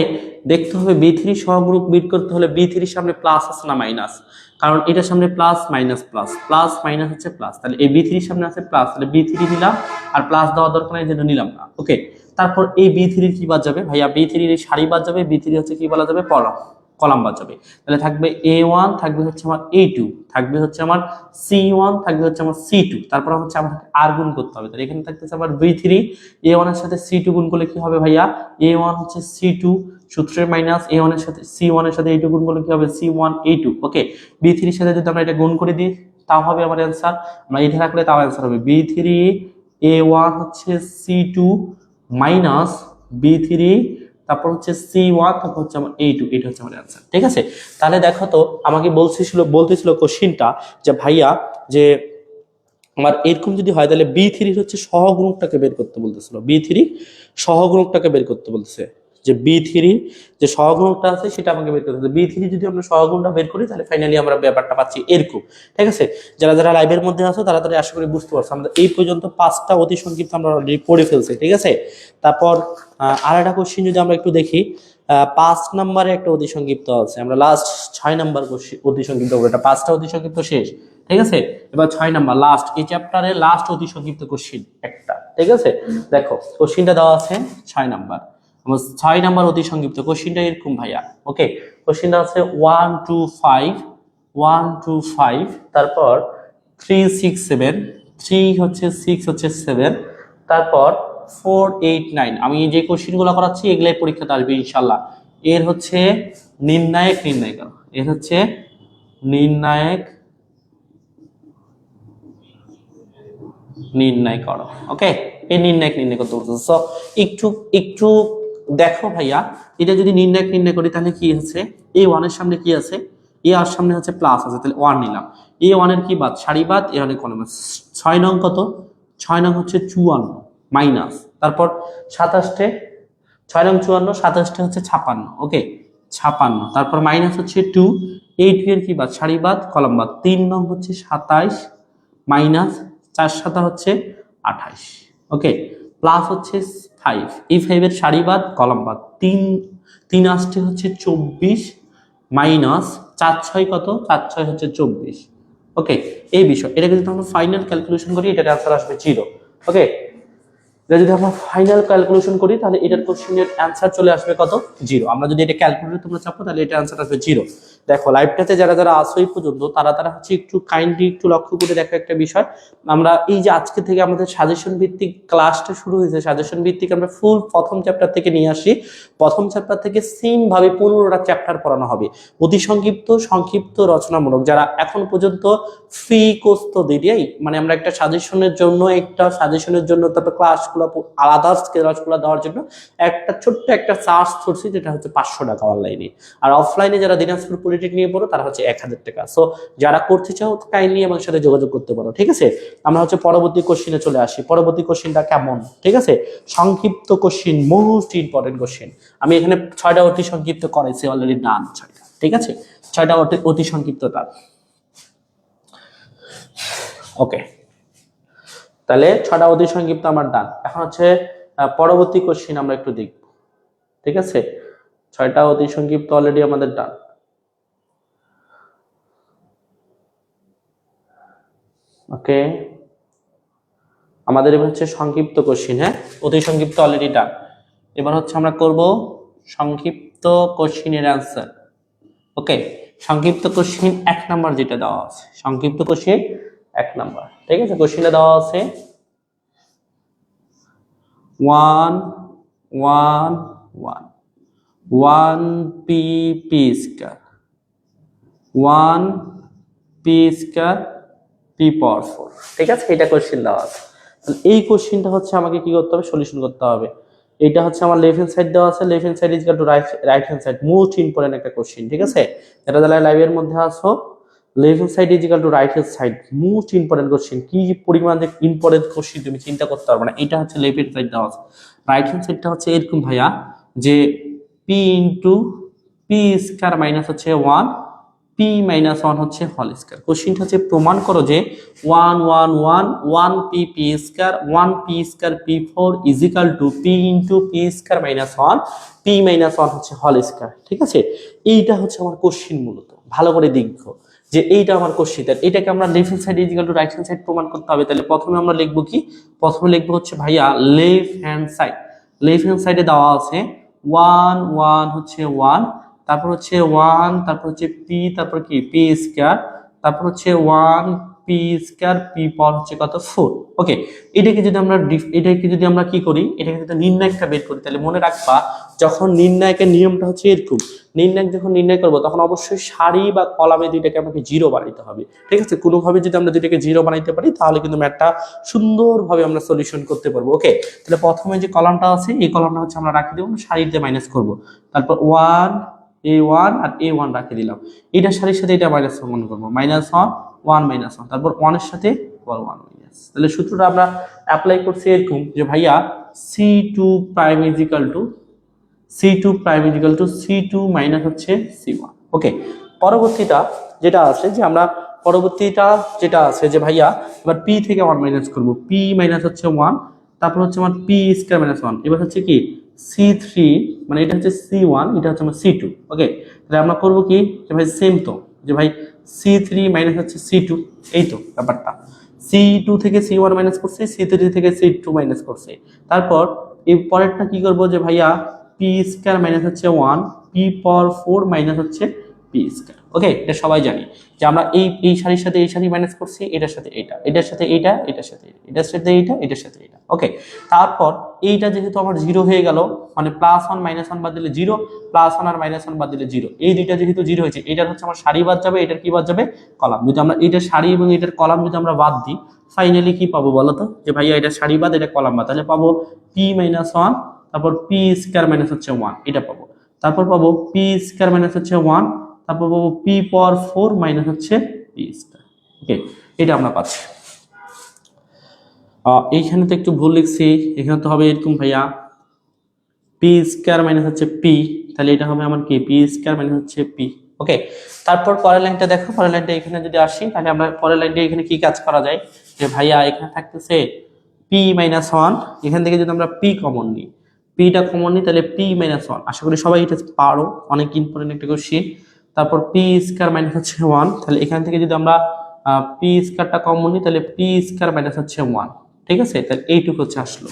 Speaker 1: দেখতে হবে B3 সহগুণক বের করতে হলে B3 সামনে প্লাস আছে না মাইনাস, কারণ এটার সামনে plus minus plus, plus minus হচ্ছে প্লাস, তাহলে এই B3 সামনে আছে প্লাস, তাহলে B3 দিলাম, আর প্লাস দেওয়ার দরকার নেই যেটা নিলাম না। ওকে, তারপর এই B3 কি বাদ যাবে ভাইয়া, B3 এর সারি বাদ যাবে, B3 হচ্ছে কি বলা যাবে, কলাম বাদ যাবে। তাহলে থাকবে A1, থাকবে হচ্ছে আমার A2, থাকবে হচ্ছে আমার C1, থাকবে হচ্ছে আমার C2, তারপর হচ্ছে আমাকে আর গুণ করতে হবে। তাহলে এখানে থাকতেছে আমার B3, A1 এর সাথে C2 গুণ করলে কি হবে ভাইয়া, A1 হচ্ছে C2 সূত্রের মাইনাস, A1 এর সাথে C1 এর সাথে A2 গুণ করলে কি হবে, C1 A2। ওকে, B3 এর সাথে যদি আমরা এটা গুণ করে দিই তাও হবে আমার অ্যান্সার, আমরা এটা রাখলে তাও অ্যান্সার হবে B3 A1 হচ্ছে C2 মাইনাস B3, তারপর হচ্ছে C1, তারপর হচ্ছে আমার A2, এটা হচ্ছে আমার অ্যান্সার। ঠিক আছে, তাহলে দেখো তো আমাকে বলতেছিল কোশ্চিনটা যে ভাইয়া যে আমার এরকম যদি হয় তাহলে B3 হচ্ছে সহগুণকটাকে বের করতে বলতেছিল, B3 সহগুণকটাকে বের করতে বলতেছে, যে B3 যে সহগুণকটা আছে সেটা আমাকে বের করতে হবে। B3 যদি আমরা সহগুণটা বের করি তাহলে ফাইনালি আমরা ব্যাপারটা পাচ্ছি এরকম। ঠিক আছে, যারা যারা লাইভের মধ্যে আছো তারা তারা আশা করি বুঝতে পারছো, আমরা এই পর্যন্ত 5টা অতি সংক্ষিপ্ত আমরা অলরেডি পড়ে ফেলছি। ঠিক আছে, তারপর আর একটা কোশ্চিন যদি আমরা একটু দেখি, 5 নম্বরে একটা অতি সংক্ষিপ্ত আছে, আমরা লাস্ট 6 নম্বর অতি সংক্ষিপ্ত করবো, এটা 5টা অতি সংক্ষিপ্ত শেষ। ঠিক আছে, এবার 6 নাম্বার লাস্ট, এই চ্যাপ্টারে লাস্ট অতি সংক্ষিপ্ত কোশ্চিন একটা। ঠিক আছে, দেখো কোশ্চিনটা দেওয়া আছে 6 নাম্বার, আমার 6 নাম্বার অতি সংক্ষিপ্ত কোশ্চিনটা এরকম ভাইয়া। ওকে, কোশ্চিনটা আছে 1 2 5 1 2 5, তারপর 3 6 7, 3 হচ্ছে 6 হচ্ছে 7, তারপর 4 8 9। আমি যে কোশ্চিনগুলো করাচ্ছি এগুলাই পরীক্ষাতে আসবে ইনশাল্লাহ। এর হচ্ছে নির্ণায়ক নির্ণয় করো, এর হচ্ছে নির্ণায়ক নির্ণয় করো। ওকে, এই নির্ণায়ক নির্ণয় করতে বলতেছে। সো একটু একটু দেখো ভাইয়া, এটা যদি নির্ণায়ক নির্ণয় করি তাহলে কি আছে, A1 এর সামনে কি আছে, আর সামনে হচ্ছে প্লাস আছে, তাহলে 1 নিলাম, A1 এর কি বাদ, সারি বাদ, A1 এর কলম। 6 নং কত, 6 নং হচ্ছে 54 মাইনাস, তারপর 27 6 নং 54, 27 হচ্ছে 56। ওকে, 56, তারপর মাইনাস হচ্ছে 2, এই 2 এর কি বাদ, সারি বাদ কলম বাদ, 3 নং হচ্ছে 27 মাইনাস 4 7 হচ্ছে 28। ওকে, প্লাস হচ্ছে 5, এই 5 এর সারি বাদ কলম বাদ, 3 3 8 হচ্ছে 24 মাইনাস 4 6 কত, 4 6 হচ্ছে 24। ওকে, এই বিষয় এটাকে যদি আমরা ফাইনাল ক্যালকুলেশন করি এটার অ্যান্সার আসবে 0। ওকে, এটা যদি আমরা ফাইনাল ক্যালকুলেশন করি তাহলে এটার কোশ্চেনের অ্যান্সার চলে আসবে কত, 0। আমরা যদি এটা ক্যালকুলেটর তোমরা চাপো তাহলে এটা অ্যান্সার আসবে 0। দেখো লাইভটাতে যারা যারা আসো এই পর্যন্ত তারা তারা হচ্ছে একটু কাইন্ডলি একটু লক্ষ্য করে দেখো একটা বিষয়, আমরা এই যে আজকে থেকে আমাদের সাজেশন ভিত্তিক ক্লাসটা শুরু হয়েছে, সাজেশন ভিত্তিক আমরা ফুল প্রথম চ্যাপ্টার থেকে নিয়ে আসি, প্রথম চ্যাপ্টার থেকে সেম ভাবে 15টা চ্যাপ্টার পড়ানো হবে, অতি সংক্ষিপ্ত সংক্ষিপ্ত রচনামূলক। যারা এখন পর্যন্ত ফ্রি কোর্স তো দিই, মানে আমরা একটা সাজেশনের জন্য তারপর ক্লাসগুলো আলাদা ক্লাসগুলো দেওয়ার জন্য একটা ছোট্ট একটা চার্জ ধরছি, যেটা হচ্ছে 500 টাকা অনলাইনে, আর অফলাইনে যারা দিনাজপুর পলিটেক নিয়ে পড়ো তারা হচ্ছে 1000 টাকা। সো যারা করতে চাও কাইন্ডলি আমার সাথে যোগাযোগ করতে পারো। ঠিক আছে, আমরা হচ্ছে পরবর্তী কোশ্চিনে চলে আসি। পরবর্তী কোশ্চিনটা কেমন, ঠিক আছে, সংক্ষিপ্ত কোশ্চিন, মোস্ট ইম্পর্টেন্ট কোশ্চিন। আমি এখানে 6টা অতি সংক্ষিপ্ত করাইছি অলরেডি, ডান 6টা। ঠিক আছে, 6টা অতি সংক্ষিপ্ত ডান। ওকে, তাহলে 6টা অতি সংক্ষিপ্ত আমার ডান। এখন হচ্ছে পরবর্তী কোশ্চিন আমরা একটু দেখব। ঠিক আছে, 6টা অতি সংক্ষিপ্ত অলরেডি আমাদের ডান। ওকে, আমাদের এবার হচ্ছে সংক্ষিপ্ত কোশ্চিন। হ্যাঁ, অতি সংক্ষিপ্ত অলরেডি ডান। এবার হচ্ছে আমরা করব সংক্ষিপ্ত কোশ্চিনের অ্যান্সার। ওকে, সংক্ষিপ্ত কোশ্চিন 1 নাম্বার যেটা দেওয়া আছে, সংক্ষিপ্ত কোশ্চিন 1 নাম্বার। ঠিক আছে, কোশ্চিনটা দেওয়া আছে 1 1 1 1p p square 1p square p পাওয়ার 4। ঠিক আছে, এটা কোশ্চিন দেওয়া আছে। এই কোশ্চেনটা হচ্ছে আমাকে কি করতে হবে, সলিউশন করতে হবে। এটা হচ্ছে আমার লেফট হ্যান্ড সাইড দেওয়া আছে, left hand side is equal to right hand side, most important একটা কোশ্চেন, ঠিক আছে? যারা যারা লাইভের মধ্যে আসো, left hand side is equal to right hand side, most important question. কি পরিমাণ যে ইম্পর্টেন্ট কোশ্চেন তুমি চিন্তা করতে পারবে না। এটা হচ্ছে লেফট হ্যান্ড সাইড দেওয়া আছে। রাইট হ্যান্ড সাইডটা হচ্ছে এরকম ভাইয়া, যে P into P square minus হচ্ছে 1 পি মাইনাস 1 হচ্ছে হোল স্কয়ার। কোশ্চেনটা হচ্ছে প্রমাণ করো যে 1 1 1 1 P P square 1 P square P 4 is equal to P into P square minus 1 P minus 1 হচ্ছে হোল স্কয়ার, ঠিক আছে? এইটা হচ্ছে আমার কোশ্চেন, মূলত ভালো করে দেখো যে এইটা আমার কোশ্চেন। এটাকে আমরা left hand side is equal to right hand side প্রমাণ করতে হবে। তাহলে প্রথমে আমরা লিখবো কি, প্রথমে লিখবো হচ্ছে ভাইয়া left hand side. Left hand সাইডে দেওয়া আছে 1 1 হচ্ছে 1, তারপর হচ্ছে 1, তারপর হচ্ছে পি, তারপর কি পি স্কয়ার, তারপর হচ্ছে 1 পি স্কয়ার পি পর হচ্ছে কত 4। ওকে, এটাকে যদি আমরা কি করি, এটাকে যদি নির্ণায়কটা বের করি, তাহলে মনে রাখবা যখন নির্ণায়কের নিয়মটা হচ্ছে এরকম, নির্ণায়ক যখন নির্ণয় করবো তখন অবশ্যই সারি বা কলামে দুইটাকে আমাকে জিরো বানাইতে হবে, ঠিক আছে? কোনোভাবে যদি আমরা দুইটাকে জিরো বানাইতে পারি তাহলে কিন্তু ম্যাথটা সুন্দরভাবে আমরা সলিউশন করতে পারবো। ওকে, তাহলে প্রথমে যে কলামটা আছে এই কলামটা হচ্ছে আমরা রাখি দেবো, সারিতে মাইনাস করব, তারপর 1 a1 আর a1 রাখে দিলাম, এটা সারির সাথে এটা মাইনাস মনে করবো, -1 1 -1, তারপর 1 এর সাথে 1 মাইনাস। তাহলে সূত্রটা আমরা অ্যাপ্লাই করছি এরকম যে ভাইয়া c2 prime is equal to c2 minus হচ্ছে c1। ওকে, পরবর্তীটা যেটা আছে যেটা আছে যে ভাইয়া এবার p থেকে 1 মাইনাস করব, p মাইনাস হচ্ছে 1, তারপর হচ্ছে আমার p স্কয়ার মাইনাস 1, এবার হচ্ছে কি c3, মানে এটা হচ্ছে c1, এটা হচ্ছে আমার c2। ওকে, তাহলে আমরা করব কি যে ভাই সেম তো, যে ভাই c3 মাইনাস হচ্ছে c2, এই তো ব্যাপারটা। c2 থেকে c1 মাইনাস করছে, c3 থেকে c2 মাইনাস করছে, তারপর এই পরেরটা কি করব যে ভাইয়া পি স্কয়ার মাইনাস হচ্ছে 1 পি পাওয়ার 4 মাইনাস হচ্ছে পি স্কয়ার। ওকে, এটা সবাই জানি যে আমরা এই সারির সাথে এই সারি মাইনাস করছি, এটার সাথে এটা, এটার সাথে এটা, এটার সাথে এটা, এটার সাথে এটা, এটার সাথে এটা। ওকে, তারপর এইটা যেহেতু আমার 0 হয়ে গেল, মানে +1 -1 বাদ দিলে 0, +1 আর -1 বাদ দিলে 0, এই দুইটা যেহেতু 0 হয়েছে, এটার হচ্ছে আমার সারি বাদ যাবে, এটার কি বাদ যাবে, কলাম। যদি আমরা এটার সারি এবং এটার কলাম যদি আমরা বাদ দিই, ফাইনালি কি পাবো বলো তো, যে ভাইয়া এটা সারি বাদ, এটা কলাম বাদ, তাহলে পাবো p -1, তারপর পি স্কয়ার মাইনাস হচ্ছে 1, এটা পাবো, তারপর পাবো পি স্কয়ার মাইনাস হচ্ছে 1, তারপর পাবো পি পাওয়ার 4 মাইনাস হচ্ছে পি স্কয়ার। ওকে, এটা আমরা পাচ্ছি। এইখানে তো একটু ভুল লিখছি, এখানে তো হবে এরকম ভাইয়া পি স্কয়ার মাইনাস হচ্ছে পি, তাহলে এটা হবে আমার কি পি স্কয়ার মাইনাস হচ্ছে পি। ওকে, তারপর পরের লাইনটা দেখো, পরের লাইনটা এখানে যদি আসি তাহলে আমরা পরের লাইনটা এখানে কি কাজ করা যায়, যে ভাইয়া এখানে থাকতেছে পি মাইনাস 1, এখান থেকে যদি আমরা পি কমন নিই, পিটা কমন নিই, তাহলে পি মাইনাস 1, আশা করি সবাই এটা পারো, অনেক ইম্পর্টেন্ট একটা কোশ্চেন। তারপর পি স্কয়ার মাইনাস হচ্ছে 1, তাহলে এখান থেকে যদি আমরা পি স্কয়ারটা কমন নিই, তাহলে পি স্কয়ার মাইনাস হচ্ছে 1, ঠিক আছে? তাহলে এইটুকু হচ্ছে আসলো।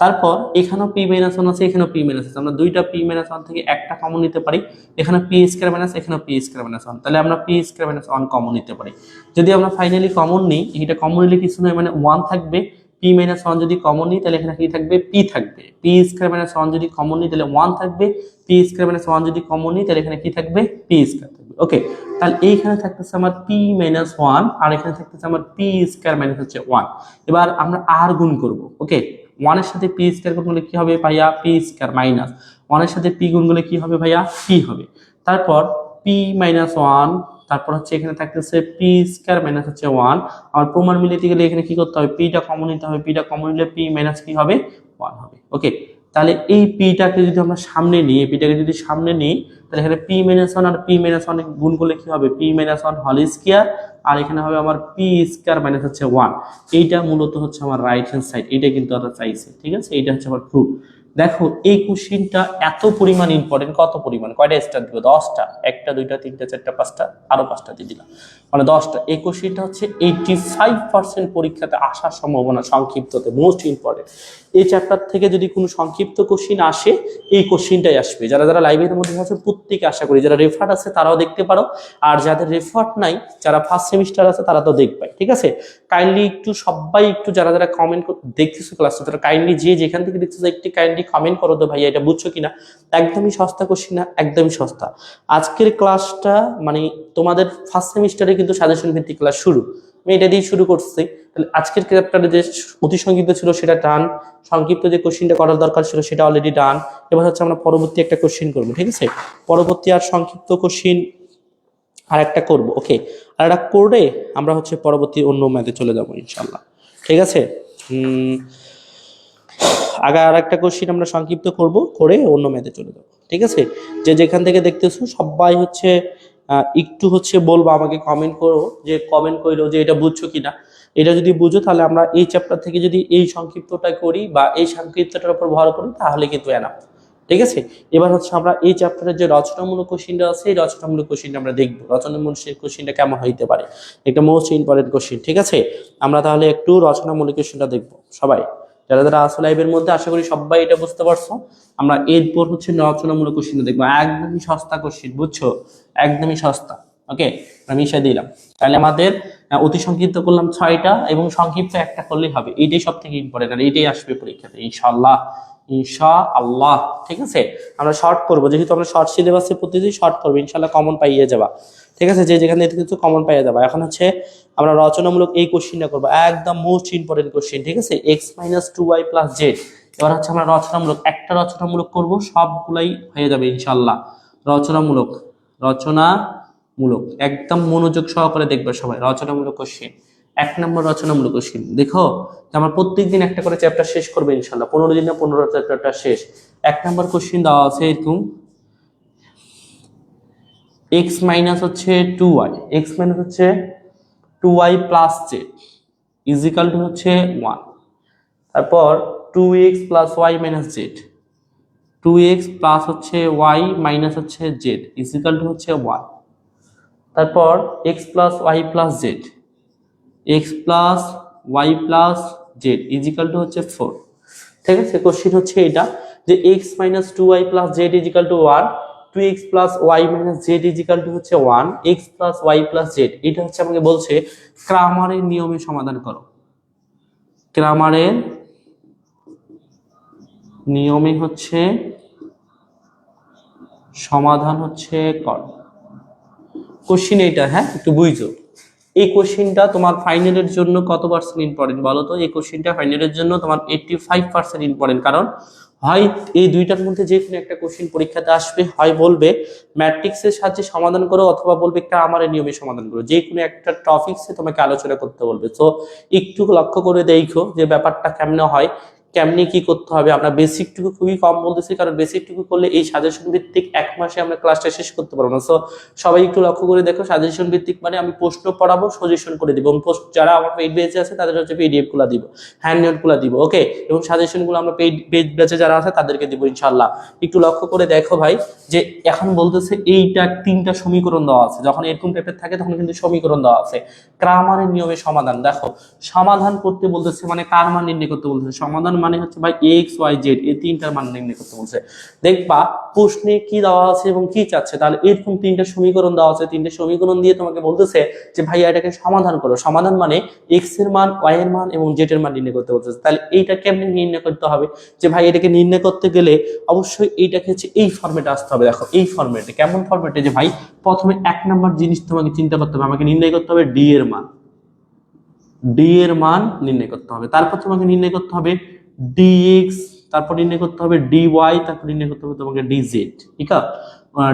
Speaker 1: তারপর এখানেও পি মাইনাস 1 আছে, এখানেও পি মাইনাস আছে, আমরা দুইটা পি মাইনাস 1 থেকে একটা কমন নিতে পারি, এখানে পি স্কয়ার মাইনাস, এখানেও পি স্কয়ার মাইনাস 1, তাহলে আমরা পি স্কয়ার মাইনাস 1 কমন নিতে পারি। যদি আমরা ফাইনালি কমন নিই, এটা কমন নিলে কিছু নয়, মানে 1 থাকবে, পি মাইনাস 1 যদি কমন নিই তাহলে এখানে কি থাকবে, পি থাকবে, পি স্কয়ার মাইনাস 1 যদি কমন নিই তাহলে 1 থাকবে, পি স্কয়ার মাইনাস 1 যদি কমন নিই তাহলে এখানে কি থাকবে, পি স্কয়ার থাকবে। ওকে, তাহলে এইখানে থাকতেছে আমার পি মাইনাস 1 আর এখানে থাকতেছে আমার পি স্কয়ার মাইনাস হচ্ছে 1। এবার আমরা আর গুণ করব। ওকে, 1 এর সাথে পি স্কয়ার গুণ করলে কি হবে ভাইয়া, পি স্কয়ার মাইনাস 1 এর সাথে পি গুণ করলে কি হবে ভাইয়া, পি হবে। তারপর পি মাইনাস 1, তারপর হচ্ছে এখানে থাকতেছে পি স্কয়ার মাইনাস হচ্ছে 1। আর প্রমাণ মিলাতে গেলে এখানে কি করতে হবে, পিটা কমন নিতে হবে, পিটা কমন নিলে পি মাইনাস কি হবে, 1 হবে। ওকে, তাহলে এই পিটাকে যদি আমরা সামনে নিই, পিটাকে যদি সামনে নিই, তাহলে এখানে পি মাইনাস 1 আর পি মাইনাস 1 গুণ করলে কি হবে, পি মাইনাস 1 হোল স্কয়ার, আর এখানে হবে আমার পি স্কয়ার মাইনাস হচ্ছে 1। এইটা মূলত হচ্ছে আমার রাইট হ্যান্ড সাইড, এটা কিন্তু আমরা চাইছি, ঠিক আছে? এইটা হচ্ছে আমার প্রুফ। দেখো এই কোশ্চেনটা এত পরিমাণ ইম্পর্টেন্ট, কত পরিমাণ, কয়টা স্টার দিব, 10টা, 1টা 2টা 3টা 4টা 5টা, আরো 5টা দিয়ে দিলাম, মানে 10টা। এই কোশ্চেনটা হচ্ছে 85% পরীক্ষাতে আসার সম্ভাবনা, সংক্ষিপ্ততে মোস্ট ইম্পর্টেন্ট। এই চ্যাপ্টার থেকে যদি কোনো সংক্ষিপ্ত কোশ্চেন আসে, এই কোশ্চেনটাই আসবে। যারা যারা লাইভের মধ্যে আছে প্রত্যেকে আশা করি, যারা রেফার্ড আছে তারাও দেখতে পারো, আর যাদের রেফার্ড নাই, যারা ফার্স্ট সেমিস্টার আছে তারা তো দেখবে, ঠিক আছে? কাইন্ডলি একটু সবাই একটু যারা যারা কমেন্ট দেখতেছো ক্লাসটা, তারা কাইন্ডলি যে যেখান থেকে দেখতেছো একটু কাইন্ডলি কমেন্ট করো তো ভাইয়া এটা বুঝছো কিনা। একদমই সস্তা কোশ্চেন না, একদমই সস্তা। আজকের ক্লাসটা মানে তোমাদের ফার্স্ট সেমিস্টারে কিন্তু সাজেশন ভিত্তিক ক্লাস শুরু, আমি এটা দিয়ে শুরু করছি। তাহলে আজকের চ্যাপ্টারে যে অতি সংক্ষিপ্ত ছিল সেটা ডান, সংক্ষিপ্ত যে কোশ্চিনটা করার দরকার ছিল সেটা অলরেডি ডান। এবার হচ্ছে আমরা পরবর্তী একটা কোশ্চিন করবো, ঠিক আছে? পরবর্তী আর সংক্ষিপ্ত কোশ্চিন আর একটা করবো, ওকে? আর একটা করে আমরা হচ্ছে পরবর্তী অন্য ম্যাথে চলে যাবো ইনশাল্লাহ, ঠিক আছে? আগে আর একটা কোশ্চিন আমরা সংক্ষিপ্ত করব, করে অন্য ম্যাথে চলে যাবো, ঠিক আছে? যে যেখান থেকে দেখতেছো সবাই হচ্ছে একটু হচ্ছে বলবো, আমাকে কমেন্ট করো, যে কমেন্ট করো যে এটা বুঝছো কিনা। এটা যদি বুঝো তাহলে আমরা এই চ্যাপ্টার থেকে যদি এই সংক্ষিপ্তটা করি বা এই সংক্ষিপ্তটার উপর ভর করি তাহলে কিন্তু এনাফ, ঠিক আছে? এবার হচ্ছে আমরা এই চ্যাপ্টারের যে রচনামূলক কোশ্চিনটা আছে এই রচনামূলক কোশ্চিনটা আমরা দেখবো, রচনামূলক কোশ্চিনটা কেমন হইতে পারে, একটা মোস্ট ইম্পর্টেন্ট কোশ্চিন, ঠিক আছে? আমরা তাহলে একটু রচনামূলক কোশ্চিনটা দেখবো সবাই, যারা যারা আসলে লাইভের মধ্যে, আশা করি সবাই এটা বুঝতে পারছো। আমরা এরপর হচ্ছে রচনামূলক কোশ্চিন দেখবো, একদমই সস্তা কোশ্চিন, বুঝছো? একদমই সস্তা, ওকে? আমি মিশিয়ে দিলাম। তাহলে আমাদের অতি সংক্ষিপ্ত করলাম 6টা এবং সংক্ষিপ্ত একটা করলেই হবে, এইটাই সব থেকে ইম্পর্টেন্ট, আর এইটাই আসবে পরীক্ষাতে ইনশাআল্লাহ, ইনশাআল্লাহ, ঠিক আছে? আমরা শর্ট করবো, যেহেতু আমরা শর্ট সিলেবাসে প্রতিদিন শর্ট করবো, ইনশাআল্লাহ কমন পাইয়ে যাবা, ঠিক আছে? যে যেখানে কিছু কমন পাইয়ে যাবা। এখন হচ্ছে আমরা রচনামূলক এই কোশ্চিনটা করবো, একদম মোস্ট ইম্পর্টেন্ট কোশ্চিন, ঠিক আছে? x-2y + z। এবার হচ্ছে আমরা রচনামূলক একটা রচনামূলক করব, সবগুলাই হয়ে যাবে ইনশাআল্লাহ। রচনামূলক, রচনামূলক, একদম মনোযোগ সহকারে দেখবে সবাই। রচনামূলক কোশ্চিন, 1 নম্বর রচনামূলক কোশ্চিন। দেখো আমরা প্রত্যেকদিন একটা করে চ্যাপ্টার শেষ করবে ইনশাআল্লাহ, 15 দিনে 15 চ্যাপ্টার শেষ। 1 নম্বর কোশ্চিন দেওয়া আছে এরকম, x মাইনাস হচ্ছে 2y, x মাইনাস হচ্ছে 2y + z ইজিক্যাল টু হচ্ছে 1। তারপর 2x + y - z, 2x plus হচ্ছে y মাইনাস হচ্ছে z ইজিক্যাল টু হচ্ছে 1। তারপর x + y + z, x + y + z is equal to হচ্ছে 4, ঠিক আছে? কোশ্চিন হচ্ছে এটা যে x - 2y + z is equal to 1, 2x + y - z is equal to হচ্ছে 1, x + y + z। এটা হচ্ছে আমাকে বলছে ক্রামারের নিয়মে সমাধান করো। ক্রামারের নিয়মে হচ্ছে সমাধান হচ্ছে কর। কোশ্চিন এইটা, হ্যাঁ একটু বুঝছো। এই কোশ্চিনটা তোমার ফাইনালের জন্য কত পার্সেন্ট ইম্পর্টেন্ট বলো তো? এই কোশ্চিনটা ফাইনালের জন্য তোমার 85% ইম্পর্টেন্ট। কারণ হয় এই দুইটার মধ্যে যে কোনো একটা কোশ্চিন পরীক্ষাতে আসবে, হয় বলবে ম্যাট্রিক্সের সাহায্যে সমাধান করো অথবা বলবে ক্রামারের নিয়মে সমাধান করো, যে কোনো একটা টপিকসে তোমাকে আলোচনা করতে বলবে। তো একটু লক্ষ্য করে দেখো যে ব্যাপারটা কেমনে হয়, কেমনি কি করতে হবে। আমরা বেসিকটুকু খুবই কম বলতেছি, কারণ বেসিকটুকু করলে এই সাজেশন ভিত্তিক 1 মাসে আমরা ক্লাসটা শেষ করতে পারবো না। সো সবাই একটু লক্ষ্য করে দেখো, সাজেশন ভিত্তিক মানে আমি প্রশ্ন পড়াবো, সাজেশন করে দিব, এবং যারা আমার পেইড বেচে আছে তাদের হচ্ছে পিডিএফ গুলো দিব, হ্যান্ড নোট গুলো দিব, ওকে? এবং সাজেশন গুলো আমরা পেইড বেচে যারা আছে তাদেরকে দিব ইনশাআল্লাহ। একটু লক্ষ্য করে দেখো ভাই, যে এখন বলতেছে এইটা 3টা সমীকরণ দেওয়া আছে, যখন এরকম টাইপের থাকে তখন কিন্তু সমীকরণ দেওয়া আছে, ক্রামারের নিয়মে সমাধান। দেখো সমাধান করতে বলতেছে মানে কার মান নির্ণয় করতে বলতেছে? সমাধান মানে হচ্ছে ভাই এক্স ওয়াই জেড, এই 3টার মান নির্ণয় করতে বলছে। দেখবা প্রশ্নে কি দেওয়া আছে এবং কি চাচ্ছে, তাহলে এরকম 3টা সমীকরণ দেওয়া আছে, 3টে সমীকরণ দিয়ে তোমাকে বলতেছে যে ভাই এটাকে সমাধান করো। সমাধান মানে এক্স এর মান, ওয়াই এর মান এবং জেড এর মান নির্ণয় করতে বলতেছে। তাহলে এইটা কেমনে নির্ণয় করতে হবে? যে ভাই এটাকে নির্ণয় করতে গেলে অবশ্যই এইটাকে হচ্ছে এই ফরম্যাটে আসতে হবে। দেখো এই ফরম্যাটে, কেমন ফরম্যাটে? যে ভাই প্রথমে 1 নম্বর জিনিস তোমাকে চিন্তা করতে হবে, আমাকে নির্ণয় করতে হবে ডি এর মান, ডি এর মান নির্ণয় করতে হবে। তারপর তোমাকে নির্ণয় করতে হবে dx, তারপর নির্ণয় করতে হবে dy, তারপর নির্ণয় করতে হবে তোমাকে dz, ঠিক আছে?